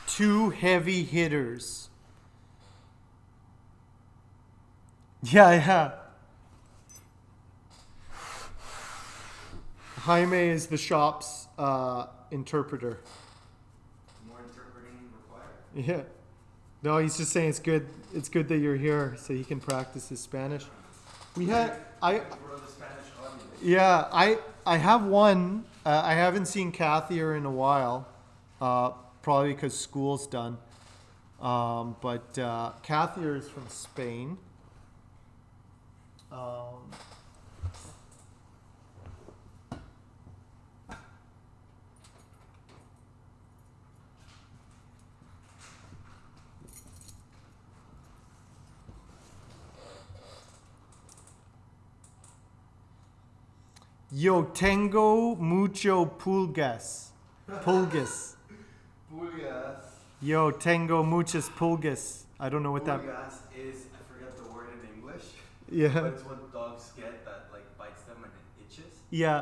2 heavy hitters. Yeah. Jaime is the shop's interpreter.
More interpreting required.
Yeah. No, he's just saying it's good. It's good that you're here, so he can practice his Spanish. We had
For the Spanish audience.
yeah. I have one. I haven't seen Kathier in a while, probably because school's done. But Kathier is from Spain. Yo tengo mucho pulgas. Pulgas.
Pulgas.
Yo tengo muchas pulgas. I don't know what that.
Pulgas is, I forget the word in English.
Yeah.
But it's what dogs get that like bites them and it itches.
Yeah.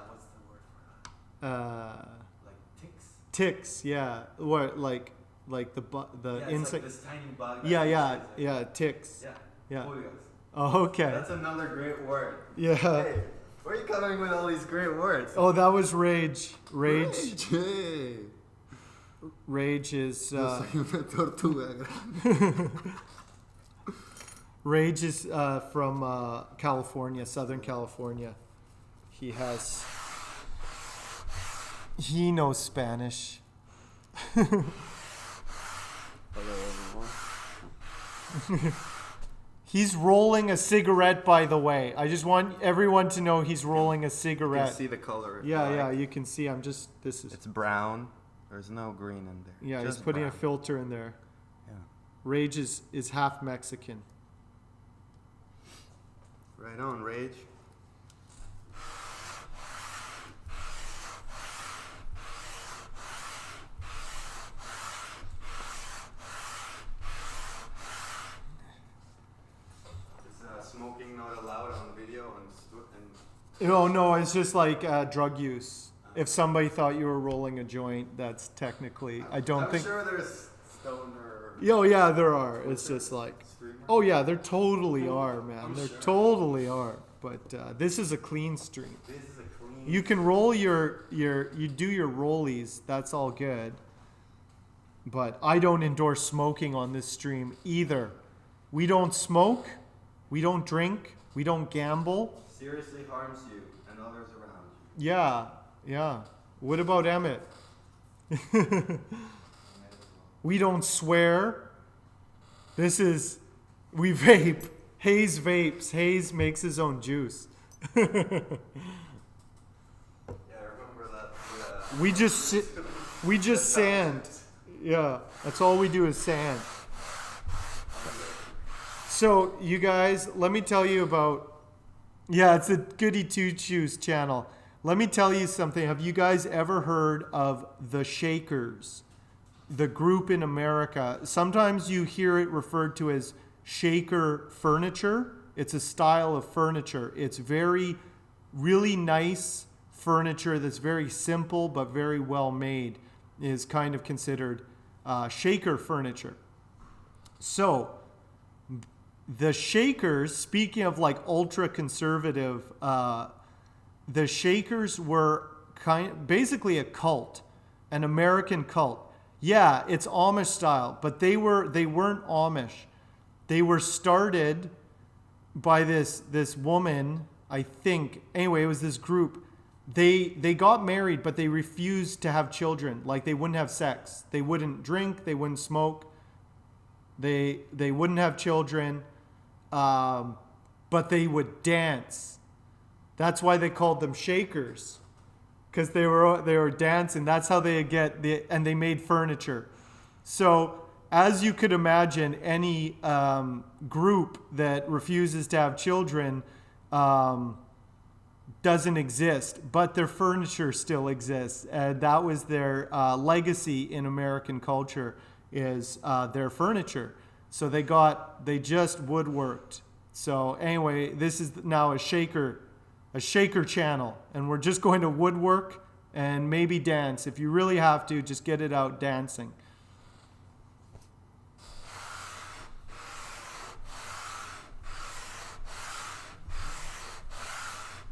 What's the word for that? Like ticks?
Ticks. Yeah. What like the
Yeah, it's
insect.
like this tiny bug. that
Yeah.
itches it.
Yeah. Ticks.
Yeah.
Yeah.
Pulgas.
Oh, okay.
That's another great word.
Yeah.
Hey, where are you coming with all these great words?
Oh, that was Rage. Rage.
Hey.
Rage is.
Yo soy una tortuga.
Rage is from California, Southern California. He knows Spanish.
Hello, everyone.
He's rolling a cigarette, by the way. I just want everyone to know he's rolling a
You
cigarette.
can see the color. if
Yeah,
you
yeah,
like.
you can see. This is.
It's brown. There's no green in there.
Yeah,
Just
he's putting a
brown.
filter in there.
Yeah.
Rage is half Mexican.
Right on, Rage. Is smoking not allowed on video and
Oh no, it's just like drug use. If somebody thought you were rolling a joint, that's technically. I don't
I'm
think.
sure there's stoner.
Oh yeah, there are. It's just like.
streamer.
Oh yeah, there totally are, man.
I'm
There
sure.
totally are. But this is a clean stream.
This is a clean.
You can roll you do your rollies. That's all good. But I don't endorse smoking on this stream either. We don't smoke. We don't drink. We don't gamble.
seriously harms you and others around you.
Yeah. What about Emmett? We don't swear. We vape. Hayes vapes. Hayes makes his own juice.
Yeah, I remember that.
We just sand. Yeah, that's all we do is sand. So you guys, let me tell you about. Yeah, it's a Goody Two Shoes channel. Let me tell you something. Have you guys ever heard of the Shakers? The group in America. Sometimes you hear it referred to as Shaker furniture. It's a style of furniture. It's really nice furniture that's very simple but very well made. Is kind of considered Shaker furniture. So, the Shakers, speaking of like ultra conservative, the Shakers were basically a cult, an American cult. Yeah, it's Amish style, but they weren't Amish. They were started by this woman, I think. Anyway, it was this group. They got married, but they refused to have children. Like they wouldn't have sex. They wouldn't drink. They wouldn't smoke. They wouldn't have children, but they would dance. That's why they called them shakers, because they were dancing. That's how they and they made furniture. So as you could imagine, any group that refuses to have children doesn't exist, but their furniture still exists. And that was their legacy in American culture, is their furniture. So they just woodworked. So anyway, this is now a shaker channel, and we're just going to woodwork and maybe dance. If you really have to, just get it out dancing.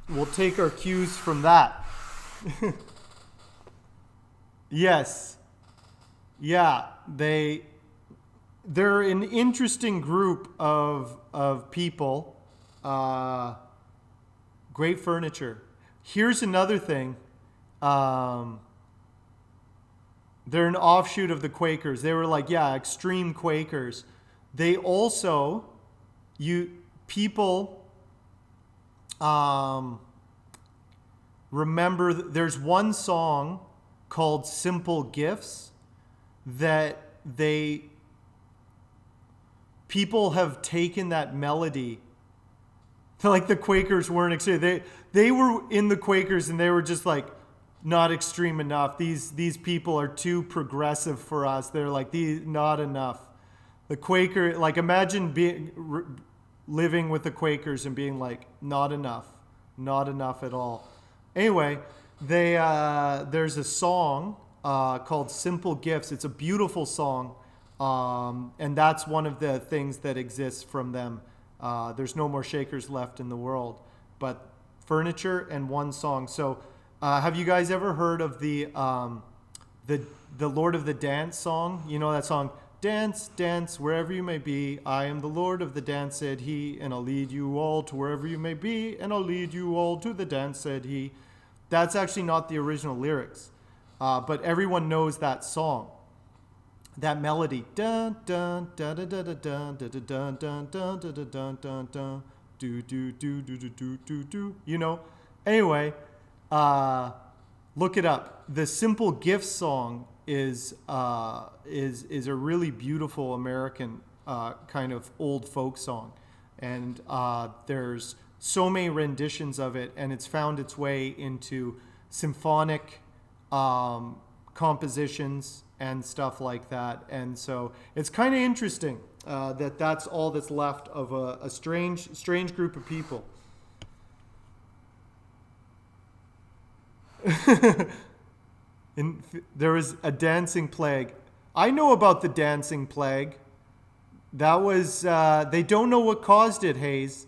We'll take our cues from that. Yes. Yeah, they're an interesting group of people. Great furniture. Here's another thing. They're an offshoot of the Quakers. They were like, extreme Quakers. They also, people remember, there's one song called Simple Gifts that people have taken that melody. Like the Quakers weren't extreme. They were in the Quakers and they were just like, not extreme enough. These people are too progressive for us. They're like, not enough. The Quaker, like, imagine living with the Quakers and being like, not enough at all. Anyway, there's a song called Simple Gifts. It's a beautiful song, and that's one of the things that exists from them. There's no more shakers left in the world, but furniture and one song. So have you guys ever heard of the Lord of the Dance song? You know that song? Dance, dance, wherever you may be. I am the Lord of the dance, said he, and I'll lead you all to wherever you may be, and I'll lead you all to the dance, said he. That's actually not the original lyrics, but everyone knows that song, that melody. Dun dun dun dun dun dun dun dun dun dun dun dun dun dun do do do do do do do do. You know. Anyway, look it up. The Simple Gifts song is a really beautiful American kind of old folk song, and there's so many renditions of it, and it's found its way into symphonic compositions and stuff like that. And so it's kind of interesting that's all that's left of a strange group of people. There was a dancing plague. I know about the dancing plague. That was, they don't know what caused it, Hayes.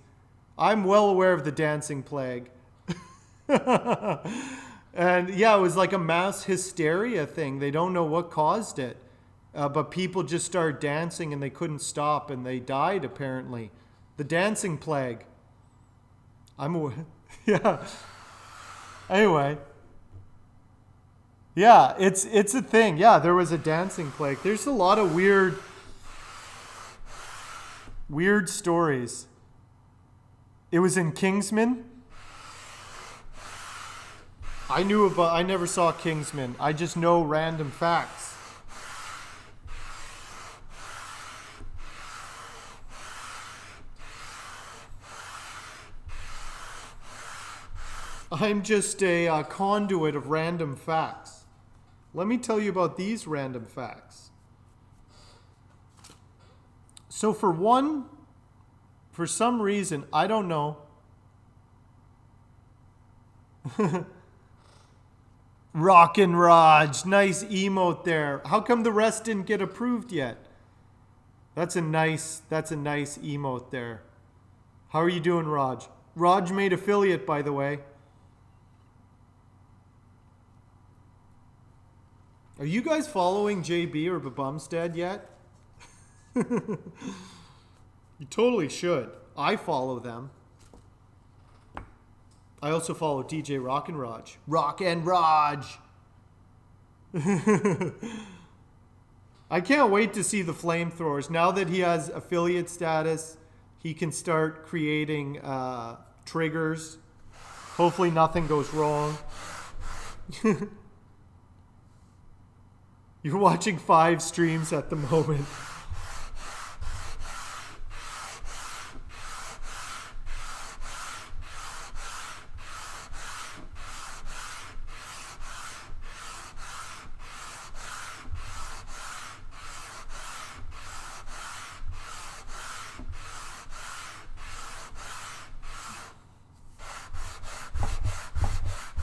I'm well aware of the dancing plague. And yeah, it was like a mass hysteria thing. They don't know what caused it. But people just started dancing and they couldn't stop and they died, apparently. The dancing plague. Yeah. Anyway. Yeah, it's a thing. Yeah, there was a dancing plague. There's a lot of weird stories. It was in Kingsman. I never saw Kingsman. I just know random facts. I'm just a conduit of random facts. Let me tell you about these random facts. So for some reason, I don't know. Rockin' Raj, nice emote there. How come the rest didn't get approved yet? That's a nice emote there. How are you doing, Raj? Raj made affiliate, by the way. Are you guys following JB or Babumstead yet? You totally should. I follow them. I also follow DJ Rock and Raj. Rock and Raj! I can't wait to see the flamethrowers. Now that he has affiliate status, he can start creating triggers. Hopefully nothing goes wrong. You're watching 5 streams at the moment.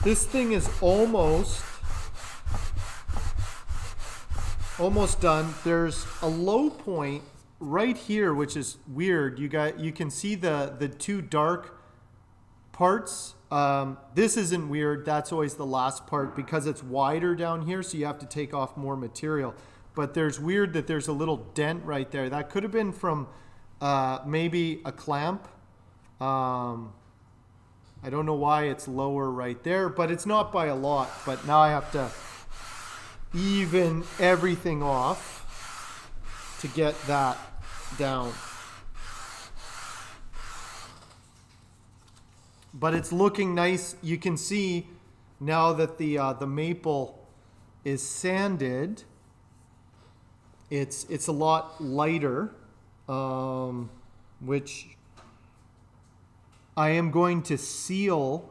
This thing is almost done. There's a low point right here, which is weird. You can see the 2 dark parts. This isn't weird. That's always the last part because it's wider down here, so you have to take off more material. But there's weird that there's a little dent right there. That could have been from maybe a clamp. I don't know why it's lower right there, but it's not by a lot. But now I have to even everything off to get that down. But it's looking nice. You can see now that the maple is sanded, it's a lot lighter, which I am going to seal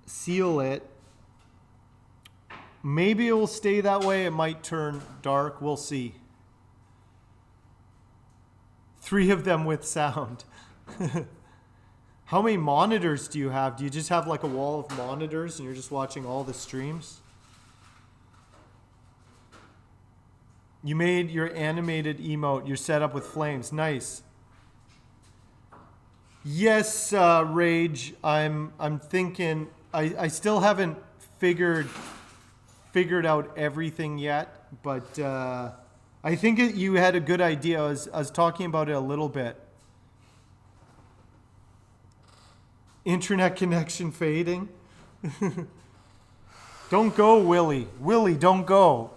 it. Maybe it will stay that way. It might turn dark. We'll see. 3 of them with sound. How many monitors do you have? Do you just have like a wall of monitors and you're just watching all the streams? You made your animated emote. You're set up with flames. Nice. Yes, Rage. I'm thinking. I still haven't figured out everything yet, but I think you had a good idea. I was talking about it a little bit. Internet connection fading. Don't go, Willie. Willie, don't go.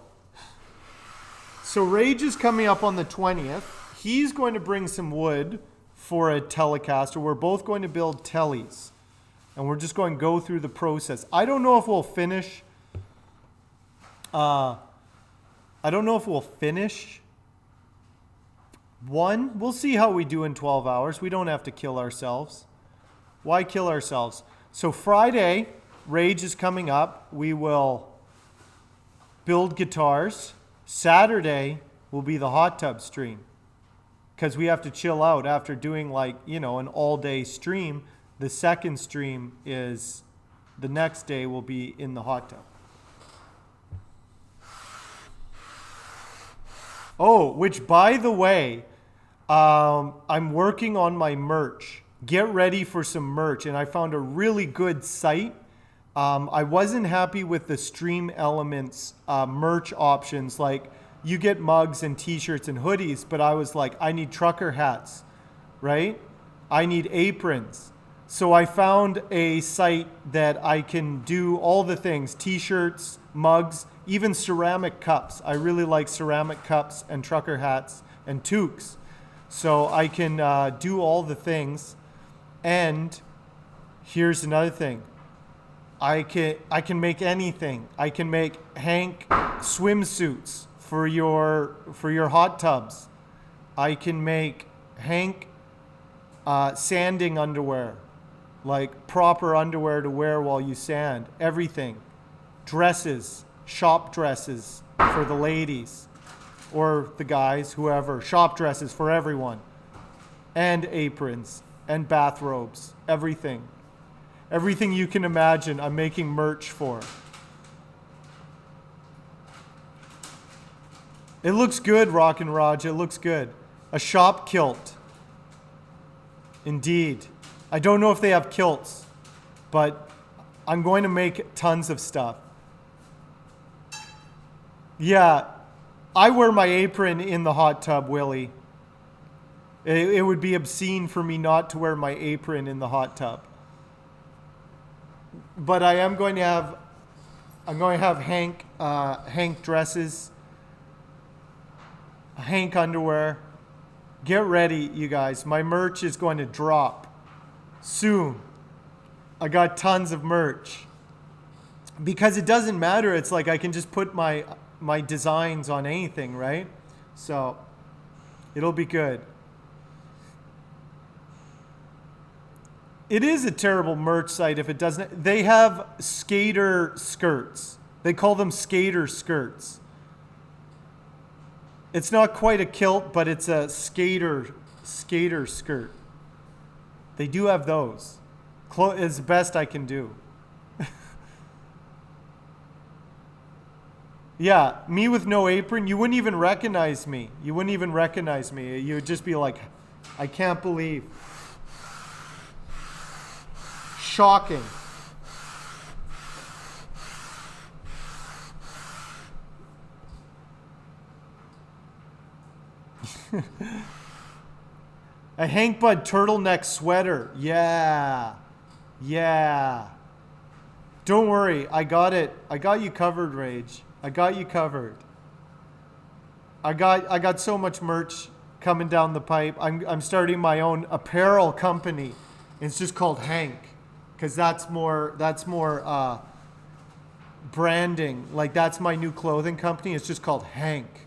So Rage is coming up on the 20th. He's going to bring some wood for a Telecaster. We're both going to build tellies. And we're just going to go through the process. I don't know if we'll finish. I don't know if we'll finish one. We'll see how we do in 12 hours. We don't have to kill ourselves. Why kill ourselves? So Friday, Rage is coming up. We will build guitars. Saturday will be the hot tub stream because we have to chill out after doing an all-day stream. The second stream is the next day will be in the hot tub. Oh, which by the way, I'm working on my merch. Get ready for some merch. And I found a really good site. I wasn't happy with the Stream Elements merch options. Like you get mugs and t-shirts and hoodies, but I was like, I need trucker hats, right? I need aprons. So I found a site that I can do all the things, t-shirts, mugs, even ceramic cups. I really like ceramic cups and trucker hats and toques. So I can do all the things. And here's another thing. I can make anything. I can make Hank swimsuits for your hot tubs. I can make Hank sanding underwear, like proper underwear to wear while you sand. Everything. Dresses, shop dresses for the ladies or the guys, whoever. Shop dresses for everyone. And aprons and bathrobes. Everything. Everything you can imagine, I'm making merch for. It looks good, Rock and Raj. It looks good. A shop kilt. Indeed. I don't know if they have kilts, but I'm going to make tons of stuff. Yeah, I wear my apron in the hot tub, Willie. It would be obscene for me not to wear my apron in the hot tub. But I'm going to have Hank dresses, Hank underwear. Get ready, you guys. My merch is going to drop soon. I got tons of merch. Because it doesn't matter. It's like I can just put my designs on anything, right? So it'll be good. It is a terrible merch site if it doesn't. They have skater skirts. They call them skater skirts. It's not quite a kilt, but it's a skater skirt. They do have those. It's the best I can do. Yeah, me with no apron, you wouldn't even recognize me. You wouldn't even recognize me. You would just be like, I can't believe. Shocking. A Hank Bud turtleneck sweater. Yeah. Yeah. Don't worry. I got it. I got you covered, Rage. I got you covered. I got so much merch coming down the pipe. I'm starting my own apparel company. It's just called Hank. Because that's more branding. Like, that's my new clothing company. It's just called Hank.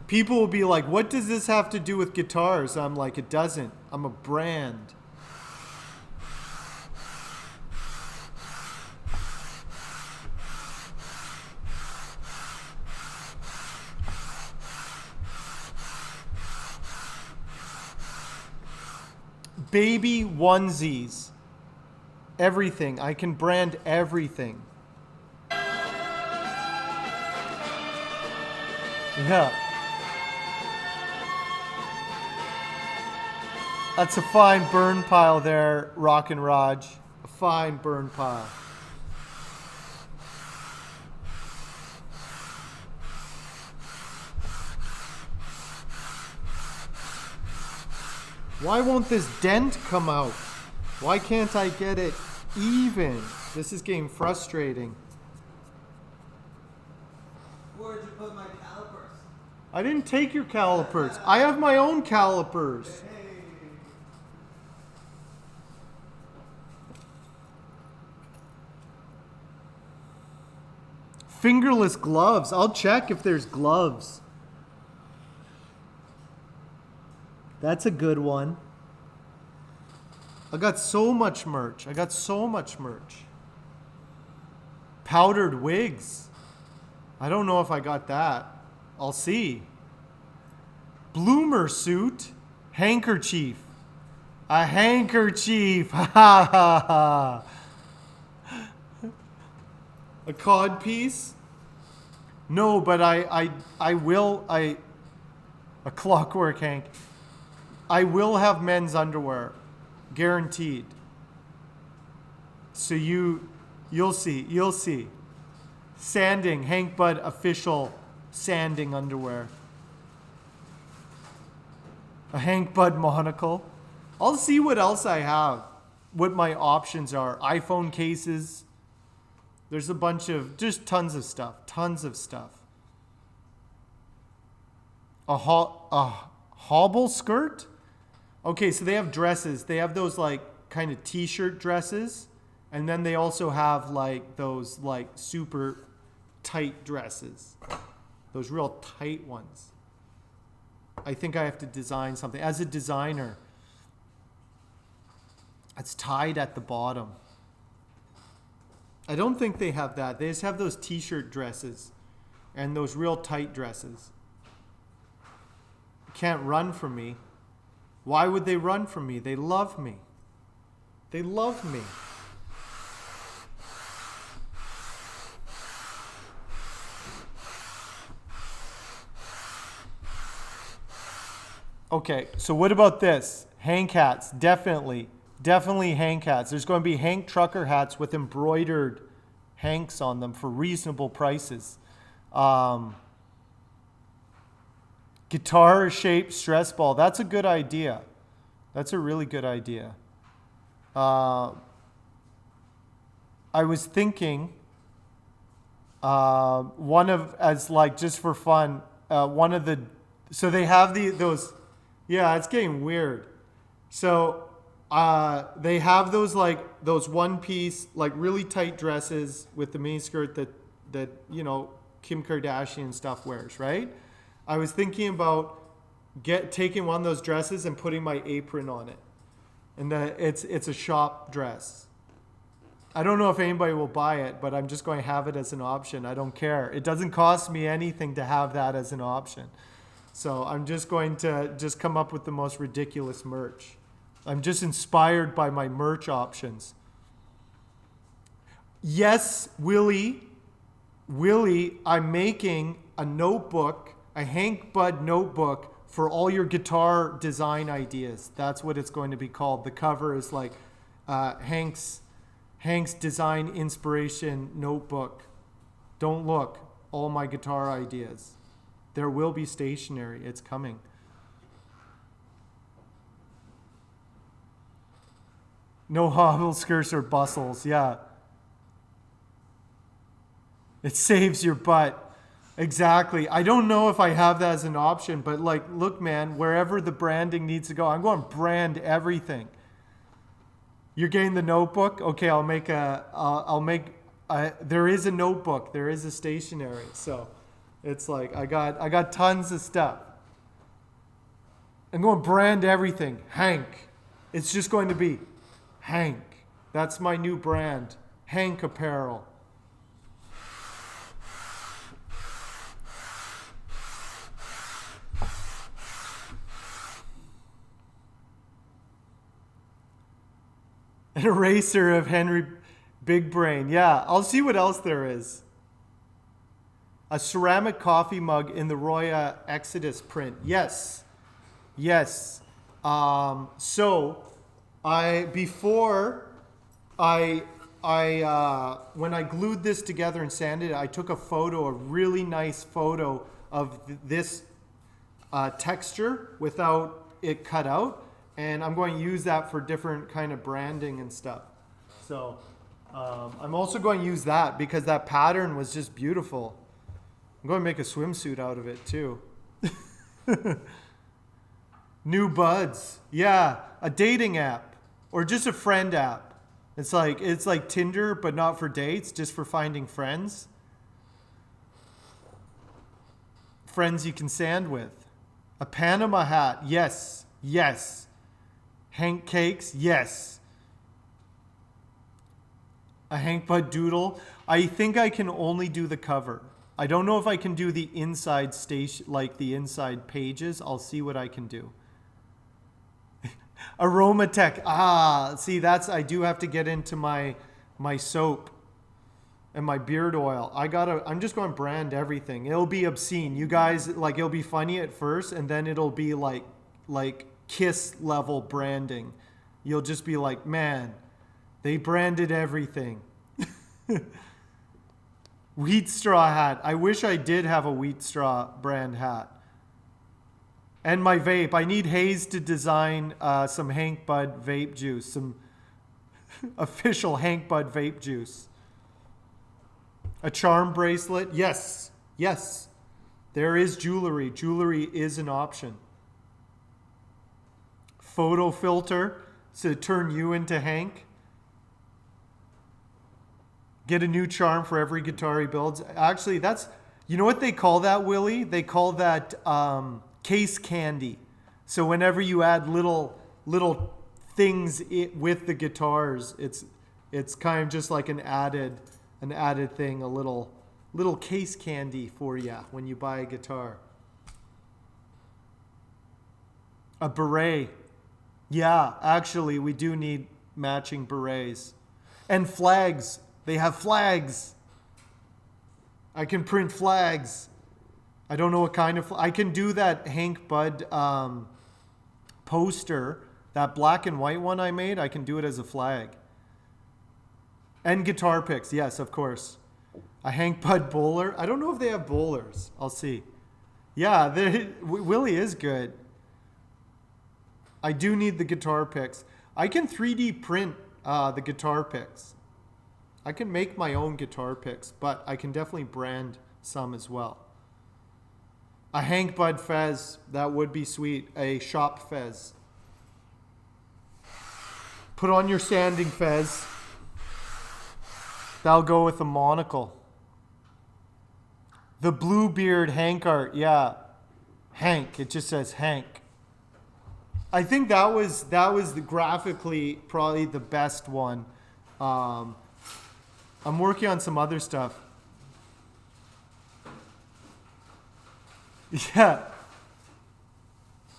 People will be like, what does this have to do with guitars? I'm like, it doesn't. I'm a brand. Baby onesies. Everything. I can brand everything. Yeah. That's a fine burn pile there, Rockin' Raj. A fine burn pile. Why won't this dent come out? Why can't I get it even? This is getting frustrating.
Where'd you put my calipers?
I didn't take your calipers. I have my own calipers. Fingerless gloves. I'll check if there's gloves. That's a good one. I got so much merch. Powdered wigs. I don't know if I got that. I'll see. Bloomer suit. Handkerchief. A handkerchief. Ha ha ha. A cod piece? No, but I will. A clockwork Hank. I will have men's underwear, guaranteed. So you'll see. Sanding, Hank Bud official sanding underwear. A Hank Bud monocle. I'll see what else I have, what my options are. iPhone cases. There's a bunch of, just tons of stuff. A hobble skirt? Okay, so they have dresses. They have those like kind of t-shirt dresses. And then they also have like those like super tight dresses. Those real tight ones. I think I have to design something. As a designer, it's tied at the bottom. I don't think they have that. They just have those t-shirt dresses and those real tight dresses. Can't run from me. Why would they run from me? They love me. They love me. Okay, so what about this? Hank hats, definitely Hank hats. There's going to be Hank trucker hats with embroidered Hanks on them for reasonable prices. Guitar-shaped stress ball. That's a good idea. That's a really good idea. I was thinking one of, as like just for fun, one of the, so they have those Yeah, it's getting weird. So they have those one piece, like really tight dresses with the mini skirt that Kim Kardashian stuff wears, right? I was thinking about taking one of those dresses and putting my apron on it, and it's a shop dress. I don't know if anybody will buy it, but I'm just going to have it as an option. I don't care. It doesn't cost me anything to have that as an option. So I'm just going to just come up with the most ridiculous merch. I'm just inspired by my merch options. Yes, Willie, I'm making a notebook, a Hank Budd notebook for all your guitar design ideas. That's what it's going to be called. The cover is like Hank's design inspiration notebook. Don't look, all my guitar ideas. There will be stationery. It's coming. No hobble skirts or bustles. Yeah. It saves your butt. Exactly. I don't know if I have that as an option, but like, look, man, wherever the branding needs to go, I'm going to brand everything. You're getting the notebook? Okay, there is a notebook. There is a stationery. So it's like, I got tons of stuff. I'm going to brand everything. Hank. It's just going to be Hank. That's my new brand. Hank Apparel. An eraser of Henry Big Brain. Yeah, I'll see what else there is. A ceramic coffee mug in the Roya Exodus print. Yes. So when I glued this together and sanded it, I took a really nice photo of this texture without it cut out. And I'm going to use that for different kind of branding and stuff. So I'm also going to use that because that pattern was just beautiful. I'm going to make a swimsuit out of it too. New Buds. Yeah, a dating app or just a friend app. It's like Tinder, but not for dates, just for finding friends. Friends you can sand with. A Panama hat. Yes. Hank cakes, yes. A Hank Budd doodle. I think I can only do the cover. I don't know if I can do the inside station, like the inside pages. I'll see what I can do. Aromatech. See, I do have to get into my soap and my beard oil. I'm just going to brand everything. It'll be obscene. You guys, it'll be funny at first, and then it'll be like Kiss level branding. You'll just be like, man, they branded everything. Wheat straw hat. I wish I did have a wheat straw brand hat. And my vape. I need Hayes to design some Hank Budd vape juice, some official Hank Budd vape juice. A charm bracelet. Yes. There is jewelry. Jewelry is an option. Photo filter to turn you into Hank. Get a new charm for every guitar he builds. Actually, you know what they call that, Willie? They call that case candy. So whenever you add little things with the guitars, it's kind of just like an added thing, a little case candy for you when you buy a guitar. A beret. Yeah, actually, we do need matching berets. And flags. They have flags. I can print flags. I don't know what kind of... I can do that Hank Budd poster, that black and white one I made. I can do it as a flag. And guitar picks. Yes, of course. A Hank Budd bowler. I don't know if they have bowlers. I'll see. Yeah, Willie is good. I do need the guitar picks. I can 3D print the guitar picks. I can make my own guitar picks, but I can definitely brand some as well. A Hank Bud fez, that would be sweet. A shop fez. Put on your sanding fez. That'll go with a monocle. The Bluebeard Hank art, yeah. Hank, it just says Hank. I think that was graphically probably the best one. I'm working on some other stuff. Yeah.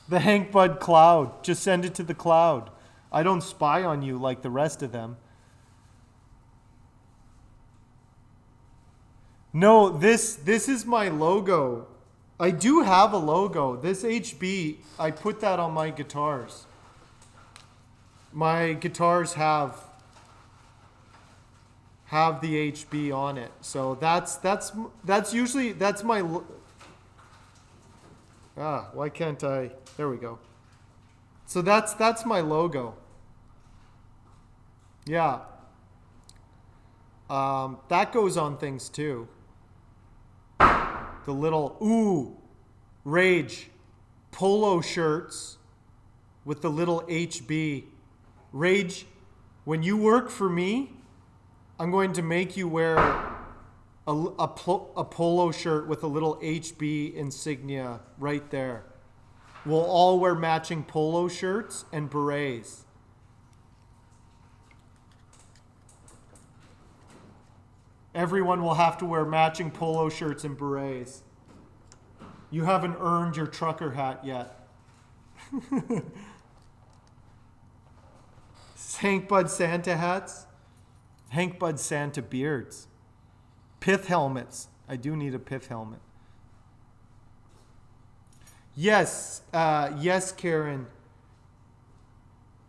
The Hank Bud cloud. Just send it to the cloud. I don't spy on you like the rest of them. No, this is my logo. I do have a logo. This HB, I put that on my guitars. My guitars have the HB on it. So that's usually my why can't I? There we go. So that's my logo. Yeah. That goes on things too. The little, Rage, polo shirts with the little HB. Rage, when you work for me, I'm going to make you wear a polo shirt with a little HB insignia right there. We'll all wear matching polo shirts and berets. Everyone will have to wear matching polo shirts and berets. You haven't earned your trucker hat yet. Hank Bud Santa hats. Hank Bud Santa beards. Pith helmets. I do need a pith helmet. Yes, yes, Karen.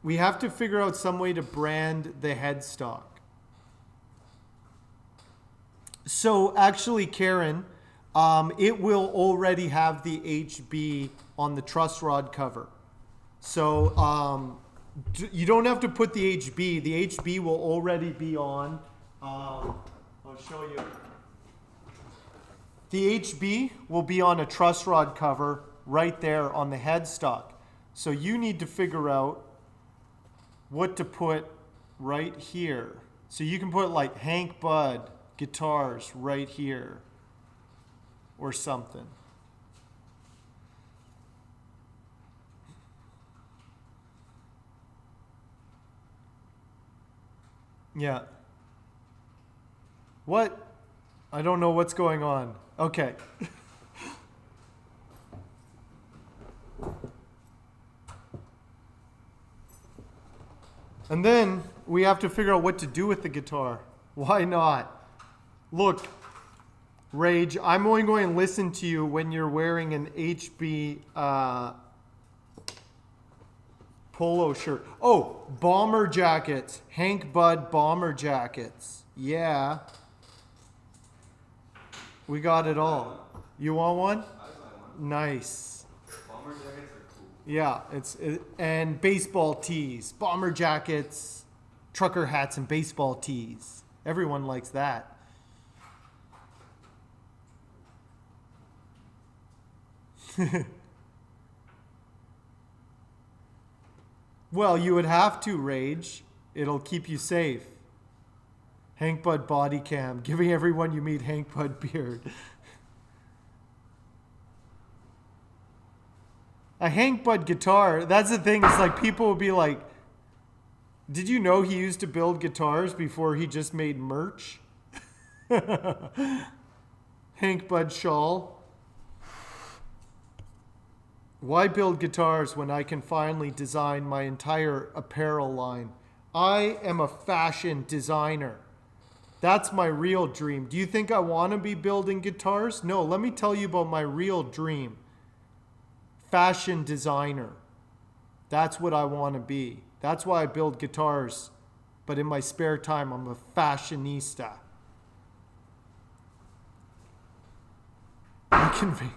We have to figure out some way to brand the headstock. So actually, Karen, it will already have the HB on the truss rod cover. So you don't have to put the HB. The HB will already be on. I'll show you. The HB will be on a truss rod cover right there on the headstock. So you need to figure out what to put right here. So you can put like Hank Bud guitars right here or something. Yeah. What? I don't know what's going on. Okay. And then we have to figure out what to do with the guitar. Why not? Look, Rage, I'm only going to listen to you when you're wearing an HB polo shirt. Oh, bomber jackets. Hank Bud bomber jackets. Yeah. We got it all. You want one?
I want one.
Nice.
Bomber jackets are cool.
Yeah, and baseball tees, bomber jackets, trucker hats, and baseball tees. Everyone likes that. Well, you would have to, Rage. It'll keep you safe. Hank Bud body cam, giving everyone you meet Hank Bud beard. A Hank Bud guitar, that's the thing, it's like people will be like, did you know he used to build guitars before he just made merch? Hank Bud shawl. Why build guitars when I can finally design my entire apparel line? I am a fashion designer. That's my real dream. Do you think I want to be building guitars? No, let me tell you about my real dream. Fashion designer. That's what I want to be. That's why I build guitars. But in my spare time, I'm a fashionista. I can be.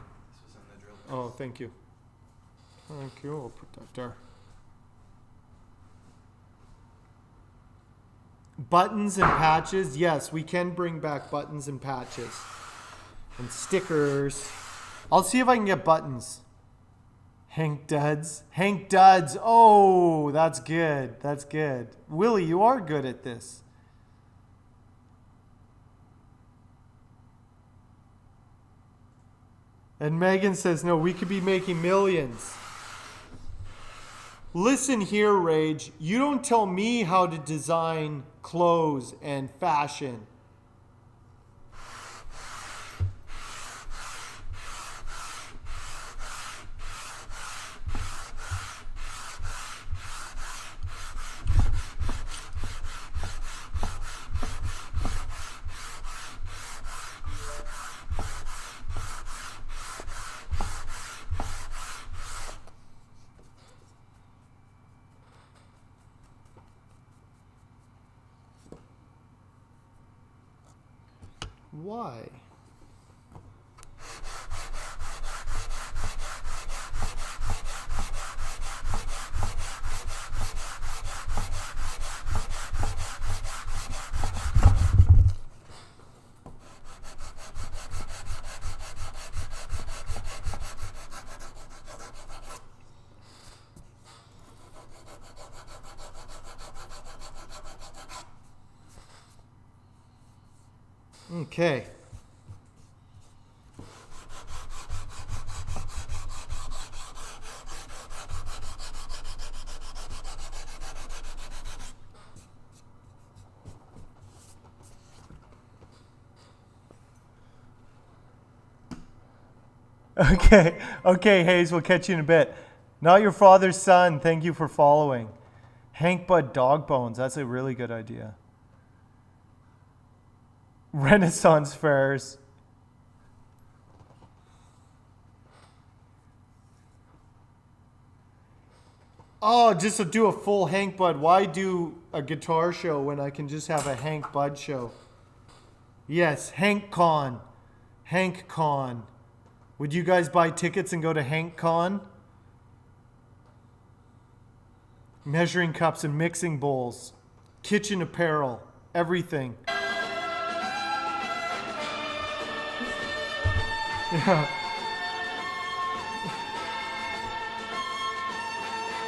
Oh, thank you. Thank you. I'll put that there. Buttons and patches. Yes, we can bring back buttons and patches. And stickers. I'll see if I can get buttons. Hank Duds. Hank Duds. Oh, that's good. That's good. Willie, you are good at this. And Megan says, no, we could be making millions. Listen here, Rage. You don't tell me how to design clothes and fashion. Why? Okay. Okay, okay, Hayes, we'll catch you in a bit. Not your father's son, thank you for following. Hank Bud Dog Bones, that's a really good idea. Renaissance fairs. Oh, just to do a full Hank Bud. Why do a guitar show when I can just have a Hank Bud show? Yes, Hank Con. Hank Con. Would you guys buy tickets and go to Hank Con? Measuring cups and mixing bowls. Kitchen apparel. Everything. Yeah.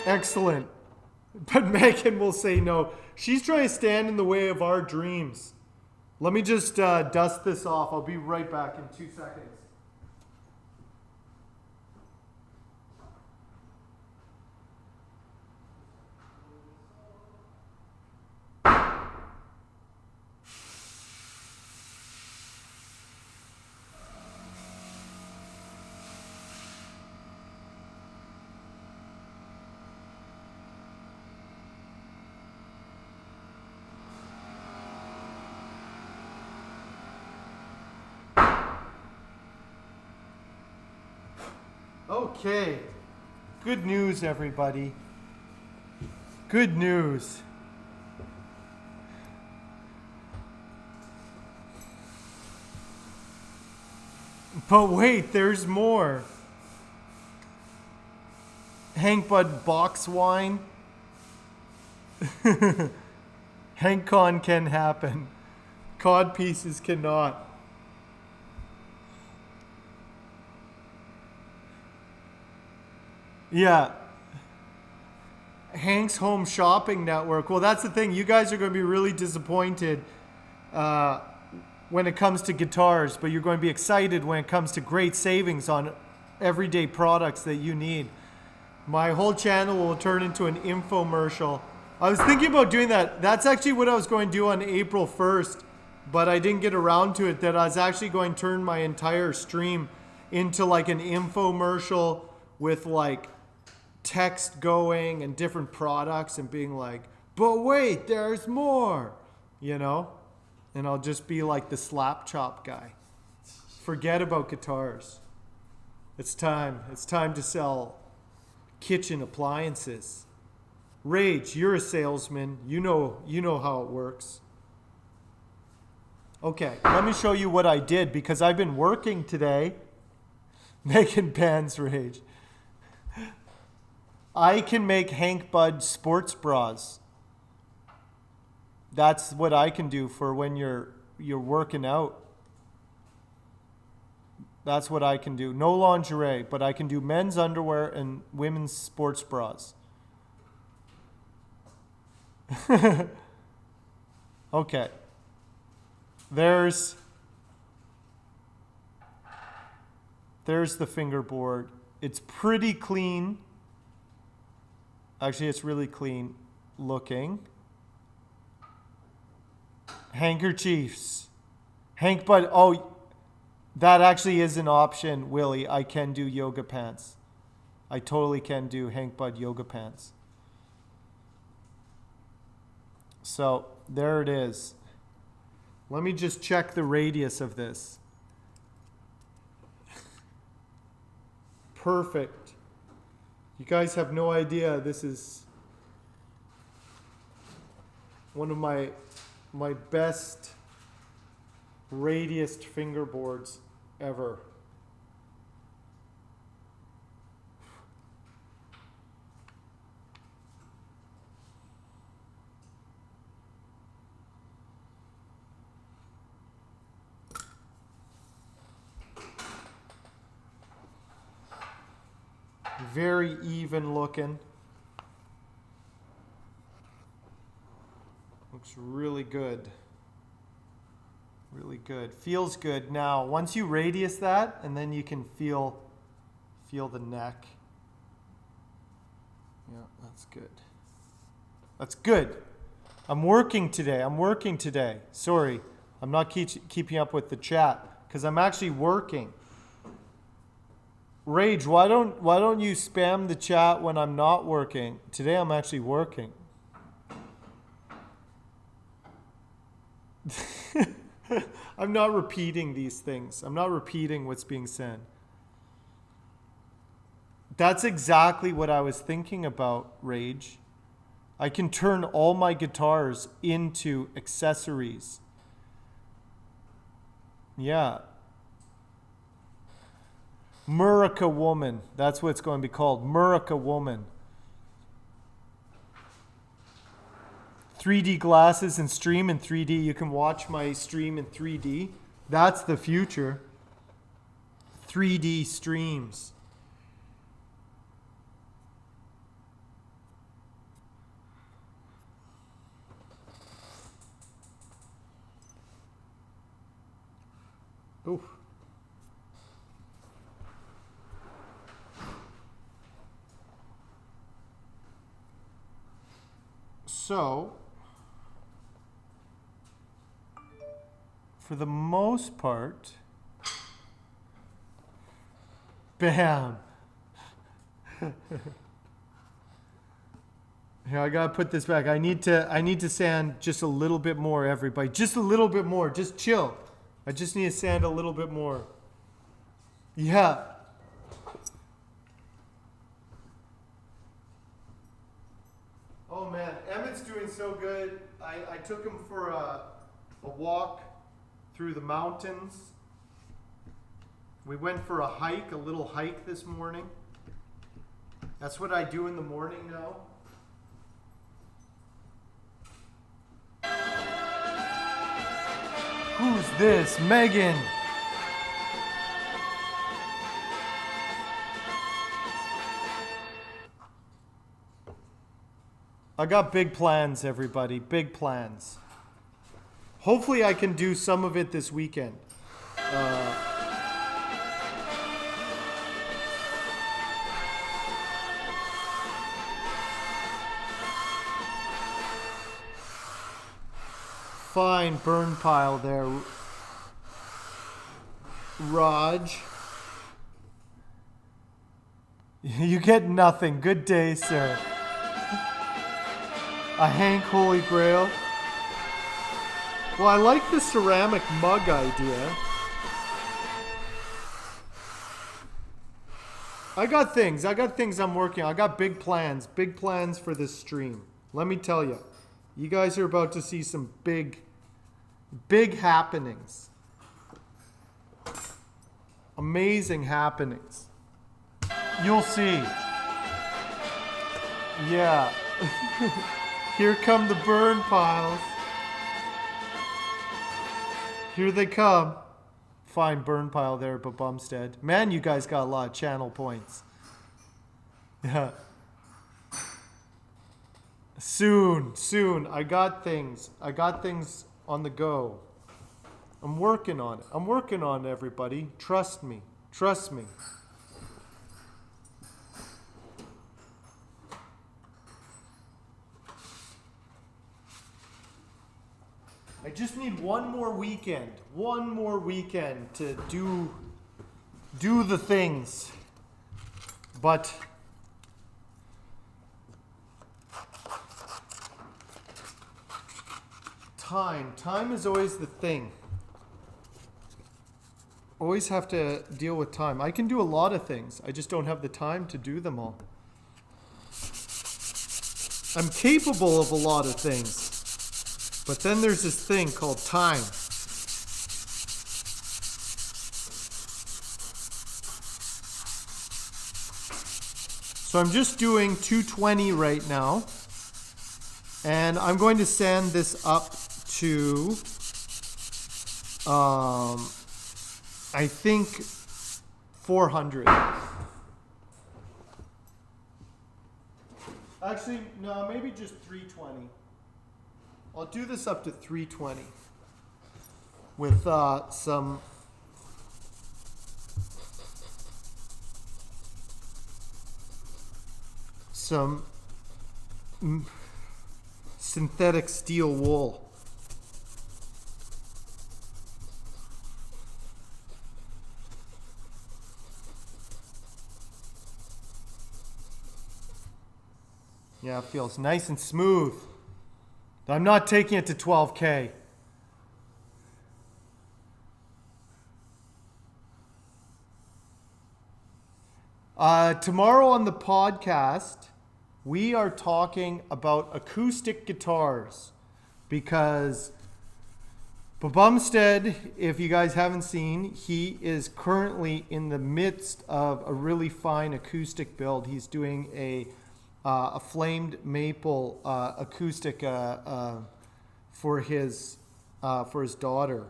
Excellent. But Megan will say no. She's trying to stand in the way of our dreams. Let me just dust this off. I'll be right back in 2 seconds. Okay. Good news, everybody. Good news. But wait, there's more. Hank Bud box wine. Hank Con can happen. Cod pieces cannot. Yeah. Hank's Home Shopping Network. Well, that's the thing. You guys are going to be really disappointed when it comes to guitars, but you're going to be excited when it comes to great savings on everyday products that you need. My whole channel will turn into an infomercial. I was thinking about doing that. That's actually what I was going to do on April 1st, but I didn't get around to it. That I was actually going to turn my entire stream into like an infomercial with like text going and different products and being like, but wait, there's more, you know? And I'll just be like the slap chop guy. Forget about guitars. It's time. It's time to sell kitchen appliances. Rage, you're a salesman. You know how it works. Okay, let me show you what I did because I've been working today. Megan Pans Rage. I can make Hank Bud sports bras. That's what I can do for when you're working out. That's what I can do. No lingerie, but I can do men's underwear and women's sports bras. Okay. There's the fingerboard. It's pretty clean. Actually, it's really clean looking. Handkerchiefs. Hank Bud. Oh, that actually is an option, Willie. I can do yoga pants. I totally can do Hank Bud yoga pants. So there it is. Let me just check the radius of this. Perfect. You guys have no idea. This is one of my best radiused fingerboards ever. Very even looking. Looks really good. Really good. Feels good. Now, once you radius that, and then you can feel the neck. Yeah, that's good. That's good. I'm working today. Sorry, I'm not keeping up with the chat because I'm actually working. Rage, why don't you spam the chat when I'm not working? Today I'm actually working. I'm not repeating these things. I'm not repeating what's being said. That's exactly what I was thinking about, Rage. I can turn all my guitars into accessories. Yeah. Murica Woman. That's what it's going to be called. Murica Woman. 3D glasses and stream in 3D. You can watch my stream in 3D. That's the future. 3D streams. Ooh. So, for the most part, bam. Here, I gotta put this back. I need to sand just a little bit more, everybody. Just a little bit more. Just chill. I just need to sand a little bit more. Yeah. Oh man, Emmett's doing so good. I took him for a walk through the mountains. We went for a little hike this morning. That's what I do in the morning now. Who's this? Megan. I got big plans, everybody. Big plans. Hopefully I can do some of it this weekend. Fine burn pile there, Raj. You get nothing. Good day, sir. A Hank Holy Grail. Well, I like the ceramic mug idea. I got things I'm working on. I got big plans for this stream. Let me tell you. You guys are about to see some big happenings. Amazing happenings. You'll see. Yeah. Here come the burn piles. Here they come. fine burn pile there, but Bumstead. Man, you guys got a lot of channel points. Yeah. Soon. I got things on the go. I'm working on it, everybody. Trust me. I just need one more weekend to do the things. But time is always the thing. Always have to deal with time. I can do a lot of things. I just don't have the time to do them all. I'm capable of a lot of things. But then there's this thing called time. So I'm just doing 220 right now. And I'm going to send this up to, I think 400. Actually, no, maybe just 320. I'll do this up to 320 with some synthetic steel wool. Yeah, it feels nice and smooth. I'm not taking it to 12K. Tomorrow on the podcast, we are talking about acoustic guitars because Bumstead, if you guys haven't seen, he is currently in the midst of a really fine acoustic build. He's doing a flamed maple acoustic for his daughter,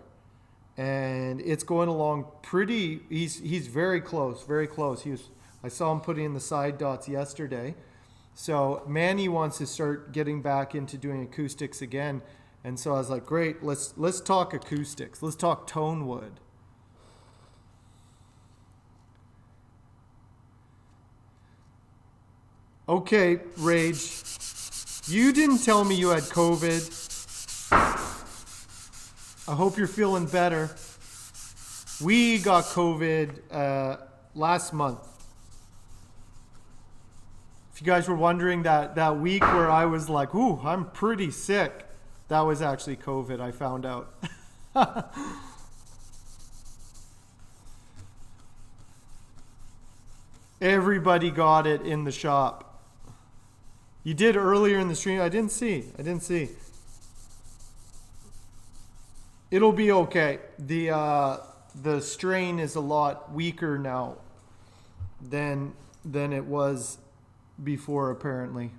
and it's going along pretty. He's very close. I saw him putting in the side dots yesterday. So Manny wants to start getting back into doing acoustics again, and so I was like, great, let's talk acoustics. Let's talk tone wood. Okay, Rage, you didn't tell me you had COVID. I hope you're feeling better. We got COVID last month. If you guys were wondering that week where I was like, ooh, I'm pretty sick, that was actually COVID, I found out. Everybody got it in the shop. You did earlier in the stream. I didn't see. It'll be okay. The strain is a lot weaker now than it was before, apparently.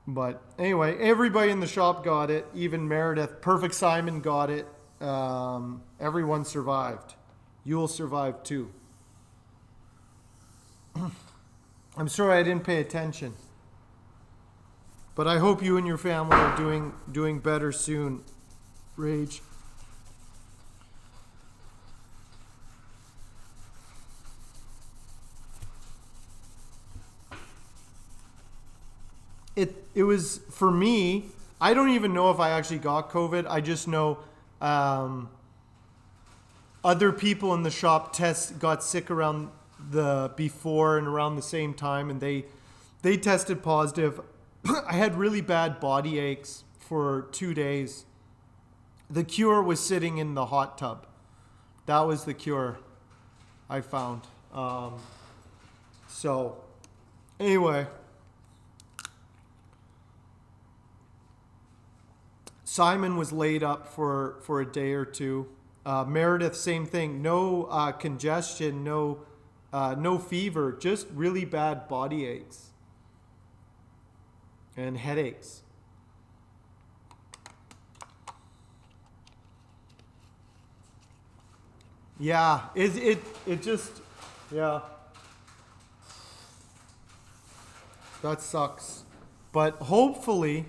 But anyway, everybody in the shop got it. Even Meredith, Perfect Simon got it. Everyone survived. You'll survive too. I'm sorry I didn't pay attention. But I hope you and your family are doing better soon, Rage. It was, for me, I don't even know if I actually got COVID. I just know other people in the shop got sick around before and around the same time, and they tested positive. I had really bad body aches for 2 days. The cure was sitting in the hot tub. That was the cure I found. So anyway, Simon was laid up for a day or two. Meredith, same thing. No congestion, no fever, just really bad body aches and headaches. Yeah, it just, yeah. That sucks. But hopefully,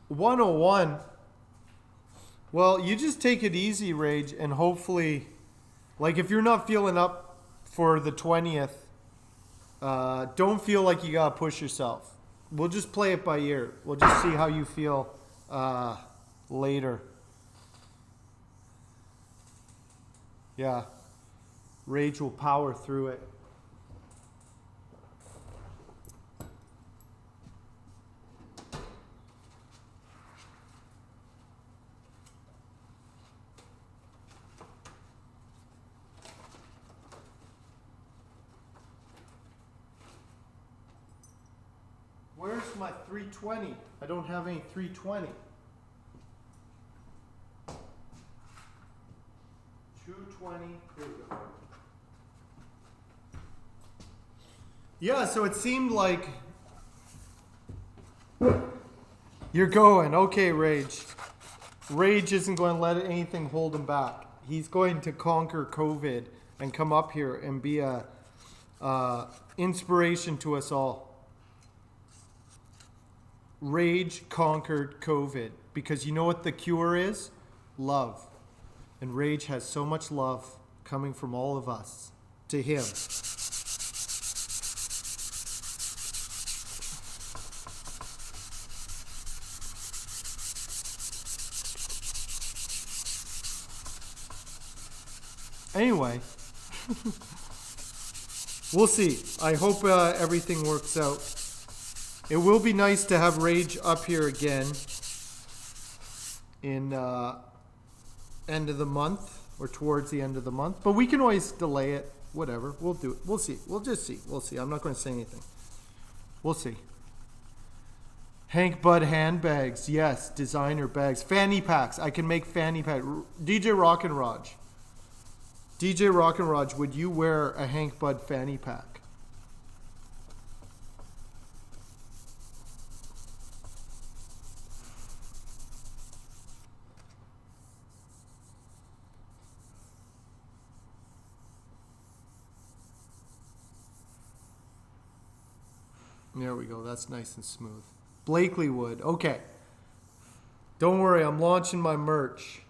101, well, you just take it easy, Rage, and hopefully, like if you're not feeling up for the 20th, don't feel like you gotta push yourself. We'll just play it by ear. We'll just see how you feel later. Yeah. Rage will power through it. Where's my 320? I don't have any 320. 220. Here we go. Yeah, so it seemed like you're going. Okay, Rage. Rage isn't going to let anything hold him back. He's going to conquer COVID and come up here and be a inspiration to us all. Rage conquered COVID because you know what the cure is? Love. And Rage has so much love coming from all of us to him. Anyway, we'll see. I hope everything works out. It will be nice to have Rage up here again in end of the month or towards the end of the month. But we can always delay it. Whatever. We'll do it. We'll see. We'll just see. We'll see. I'm not going to say anything. We'll see. Hank Bud handbags. Yes. Designer bags. Fanny packs. I can make fanny packs. DJ Rock and Raj. DJ Rock and Raj, would you wear a Hank Bud fanny pack? There we go. That's nice and smooth. Blakely would. Okay. Don't worry. I'm launching my merch.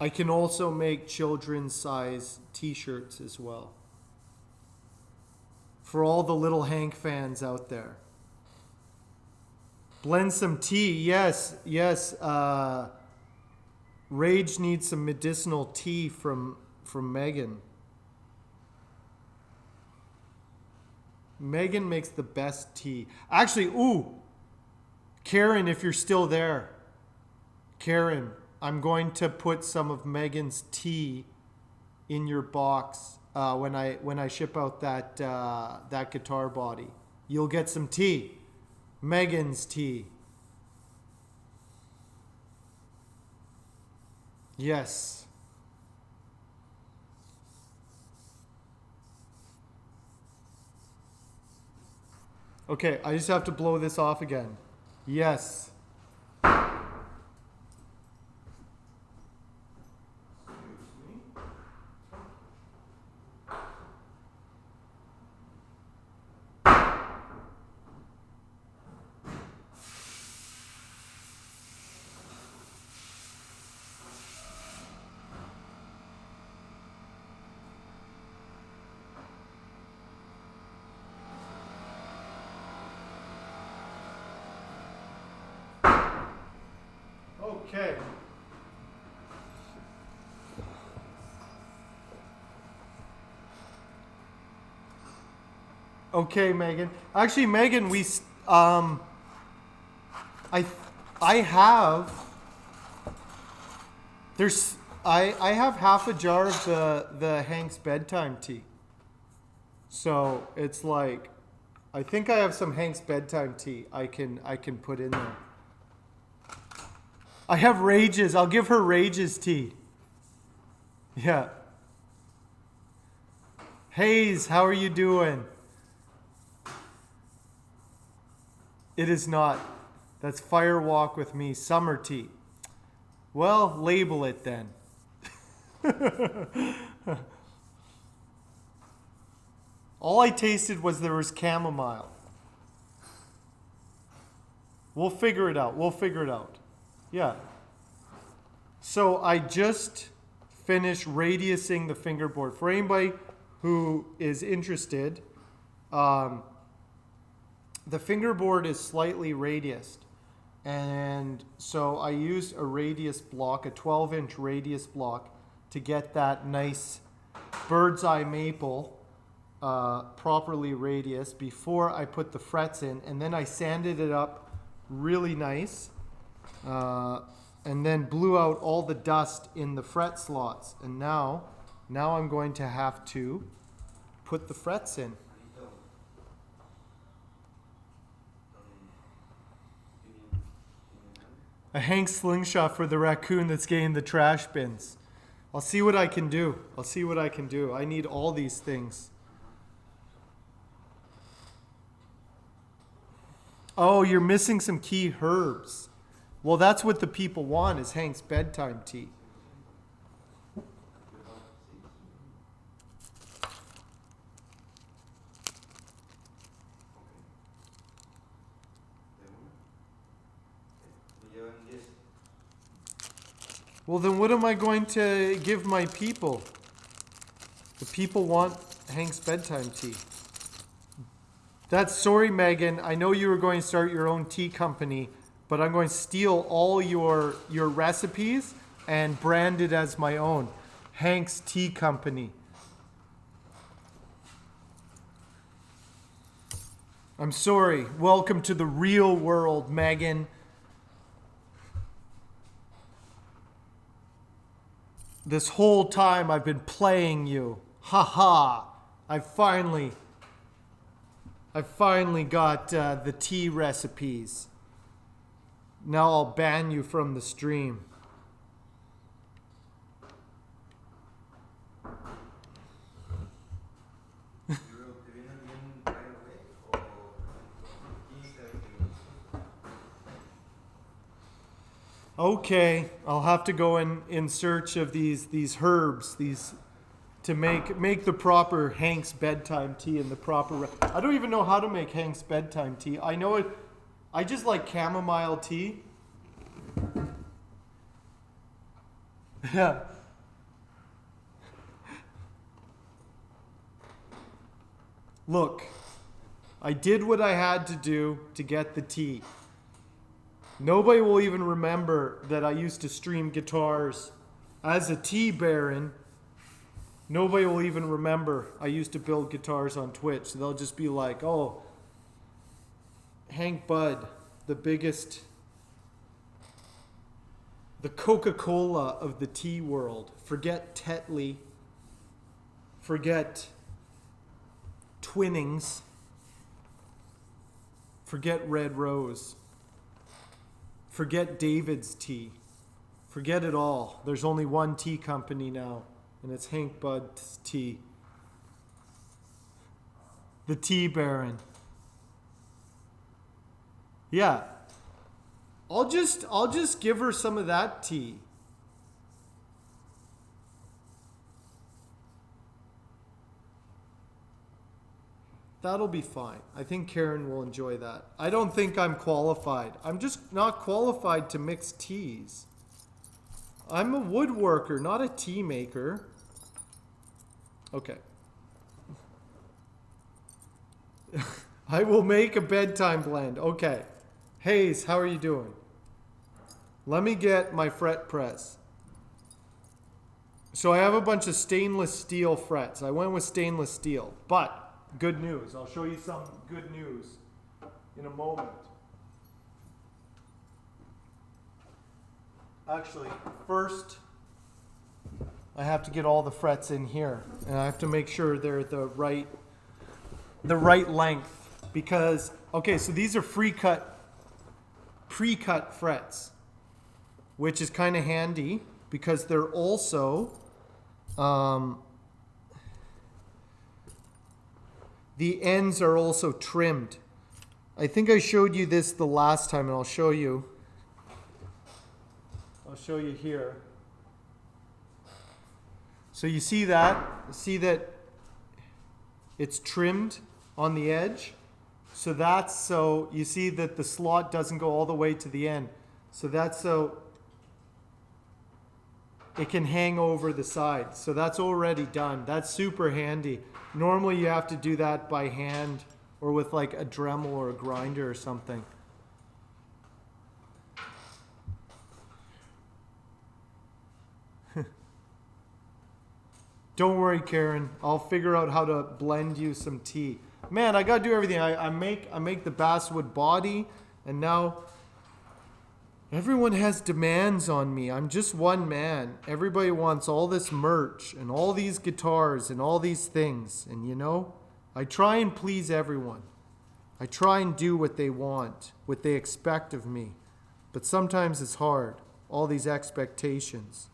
I can also make children's size t-shirts as well. For all the little Hank fans out there. Blend some tea. Yes. Yes. Rage needs some medicinal tea from Megan. Megan makes the best tea. Actually, ooh, Karen, if you're still there, Karen, I'm going to put some of Megan's tea in your box when I ship out that guitar body. You'll get some tea, Megan's tea. Yes. Okay, I just have to blow this off again. Yes. Okay. Okay, Megan. Actually, Megan, I have I have half a jar of the Hank's bedtime tea. So it's like, I think I have some Hank's bedtime tea I can put in there. I have Rage's. I'll give her Rage's tea. Yeah. Hayes, how are you doing? It is not. That's Fire Walk with Me Summer Tea. Well, label it then. All I tasted was there was chamomile. We'll figure it out. We'll figure it out. Yeah. So I just finished radiusing the fingerboard. For anybody who is interested, the fingerboard is slightly radiused. And so I used a radius block, a 12-inch radius block, to get that nice bird's eye maple properly radius before I put the frets in. And then I sanded it up really nice and then blew out all the dust in the fret slots. And now I'm going to have to put the frets in. A Hank slingshot for the raccoon that's getting the trash bins. I'll see what I can do. I need all these things. Oh, you're missing some key herbs. Well, that's what the people want, is Hank's bedtime tea. Well, then what am I going to give my people? The people want Hank's bedtime tea. Sorry, Megan. I know you were going to start your own tea company, but I'm going to steal all your recipes and brand it as my own. Hank's Tea Company. I'm sorry. Welcome to the real world, Megan. This whole time I've been playing you. Ha ha. I finally got the tea recipes. Now I'll ban you from the stream. Okay, I'll have to go in search of these herbs, to make the proper Hank's bedtime tea and the proper. I don't even know how to make Hank's bedtime tea. I know it. I just like chamomile tea. Yeah. Look, I did what I had to do to get the tea. Nobody will even remember that I used to stream guitars as a tea baron. Nobody will even remember I used to build guitars on Twitch. So they'll just be like, oh, Hank Bud, the biggest, the Coca-Cola of the tea world. Forget Tetley. Forget Twinnings. Forget Red Rose. Forget David's Tea. Forget it all. There's only one tea company now, and it's Hank Bud's Tea. The Tea Baron. Yeah. I'll just give her some of that tea. That'll be fine. I think Karen will enjoy that. I don't think I'm qualified. I'm just not qualified to mix teas. I'm a woodworker, not a tea maker. Okay. I will make a bedtime blend. Okay. Hayes, how are you doing? Let me get my fret press. So I have a bunch of stainless steel frets. I went with stainless steel, but good news. I'll show you some good news in a moment. Actually, first, I have to get all the frets in here, and I have to make sure they're the right length, because okay, so these are pre-cut frets, which is kind of handy because they're also the ends are also trimmed. I think I showed you this the last time, and I'll show you. I'll show you here. So you see that? See that it's trimmed on the edge? So that's so you see that the slot doesn't go all the way to the end. So that's so it can hang over the side. So that's already done. That's super handy. Normally you have to do that by hand or with like a Dremel or a grinder or something. Don't worry, Karen. I'll figure out how to blend you some tea. Man, I gotta do everything. I make the basswood body, and now everyone has demands on me. I'm just one man. Everybody wants all this merch and all these guitars and all these things. And you know, I try and please everyone. I try and do what they want, what they expect of me. But sometimes it's hard, all these expectations.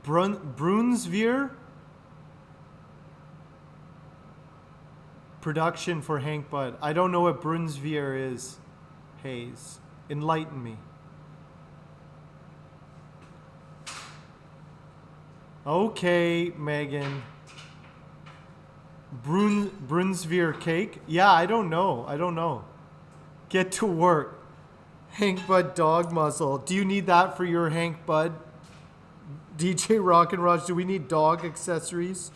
Brunsvier production for Hank Budd. I don't know what Brunsvier is, Hayes. Enlighten me. Okay, Megan. Brunsvier cake? Yeah, I don't know. Get to work. Hank Budd dog muzzle. Do you need that for your Hank Budd? DJ Rock and Raj, do we need dog accessories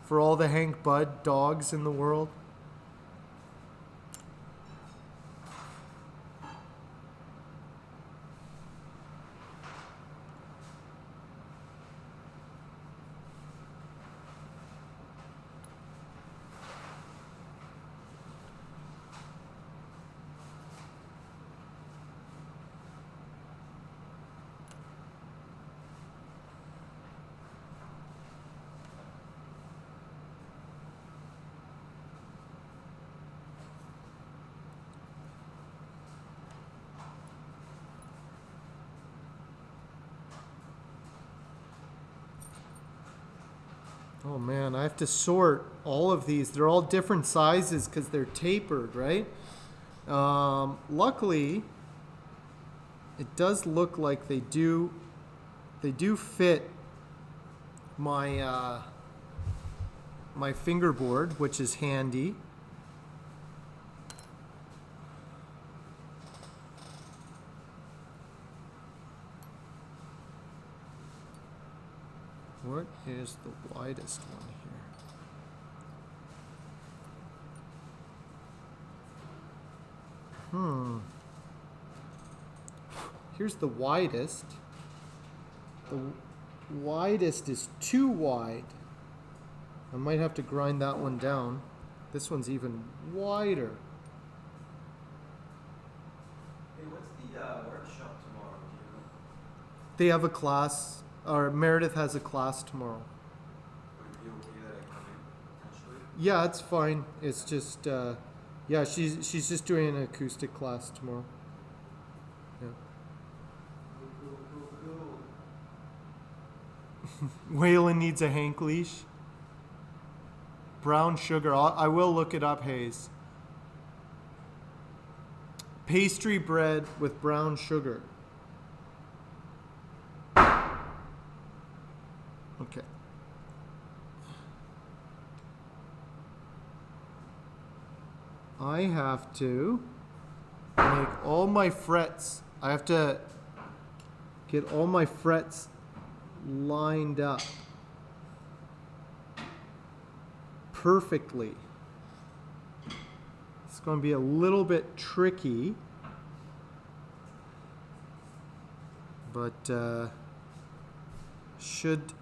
for all the Hank Budd dogs in the world? Oh man, I have to sort all of these. They're all different sizes because they're tapered, right? Luckily, it does look like they do fit my my fingerboard, which is handy. What is the widest one here? Here's the widest. The widest is too wide. I might have to grind that one down. This one's even wider.
Hey, what's the workshop tomorrow? Do you know?
They have a class, or Meredith has a class tomorrow.
Would it be okay that I come in potentially?
Yeah, it's fine. It's just, yeah, she's just doing an acoustic class tomorrow. Yeah.
Cool.
Waylon needs a Hank leash. Brown sugar. I will look it up, Hayes. Pastry bread with brown sugar. Okay. I have to make all my frets. I have to get all my frets lined up perfectly. It's going to be a little bit tricky, but should.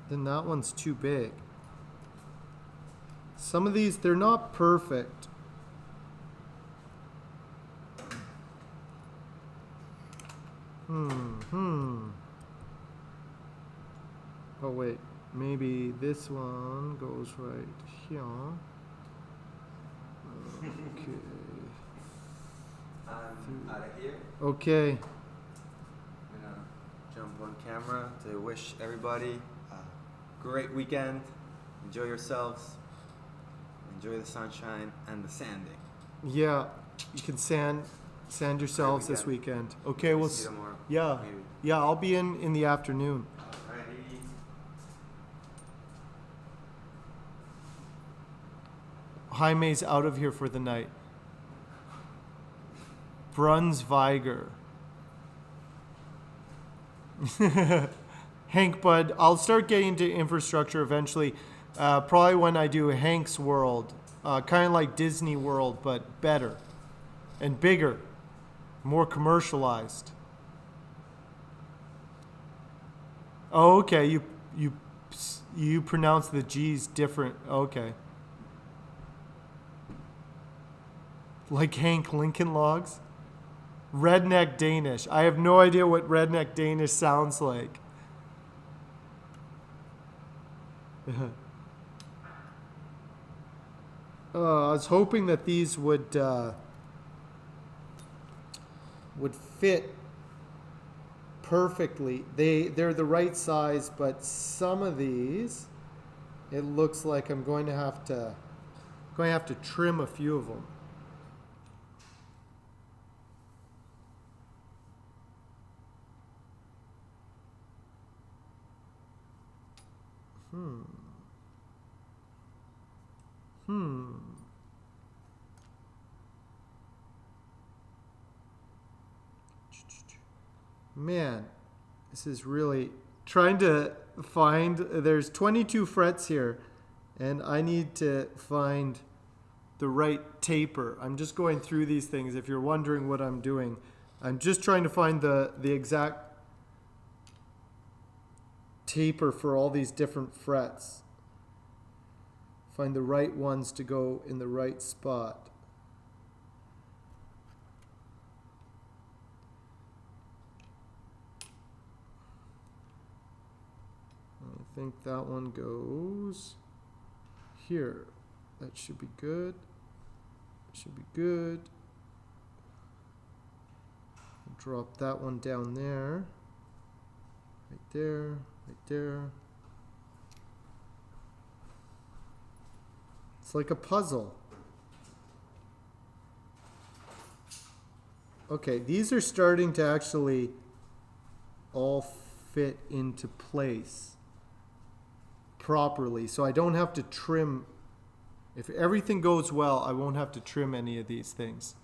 Then that one's too big. Some of these, they're not perfect. Oh wait, maybe this one goes right here.
I'm out of here.
Okay.
I'm gonna jump on camera to wish everybody a great weekend. Enjoy yourselves. Enjoy the sunshine and the sanding.
Yeah, you can sand yourselves this weekend. Okay, we'll
see you tomorrow.
yeah.
Maybe.
Yeah, I'll be in the afternoon.
Alrighty.
Jaime's out of here for the night. Brunsviger. Hank, bud, I'll start getting into infrastructure eventually. Probably when I do Hank's World. Kind of like Disney World, but better. And bigger. More commercialized. Oh, okay. You pronounce the G's different. Okay. Like Hank Lincoln Logs? Redneck Danish. I have no idea what redneck Danish sounds like. I was hoping that these would fit perfectly. They're the right size, but some of these, it looks like I'm going to have to trim a few of them. Man, this is really trying to find, there's 22 frets here, and I need to find the right taper. I'm just going through these things. If you're wondering what I'm doing, I'm just trying to find the exact taper for all these different frets. Find the right ones to go in the right spot. I think that one goes here. That should be good. Should be good. Drop that one down there. Right there, right there. It's like a puzzle. Okay, these are starting to actually all fit into place properly, so I don't have to trim. If everything goes well, I won't have to trim any of these things.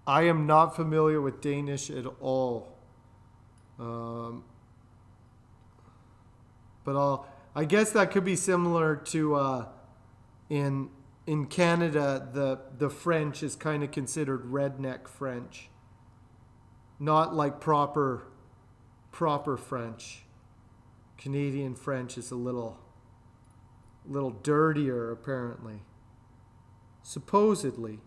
I am not familiar with Danish at all. But I guess that could be similar to in Canada, the French is kind of considered redneck French. Not like proper French. Canadian French is a little dirtier, apparently. Supposedly.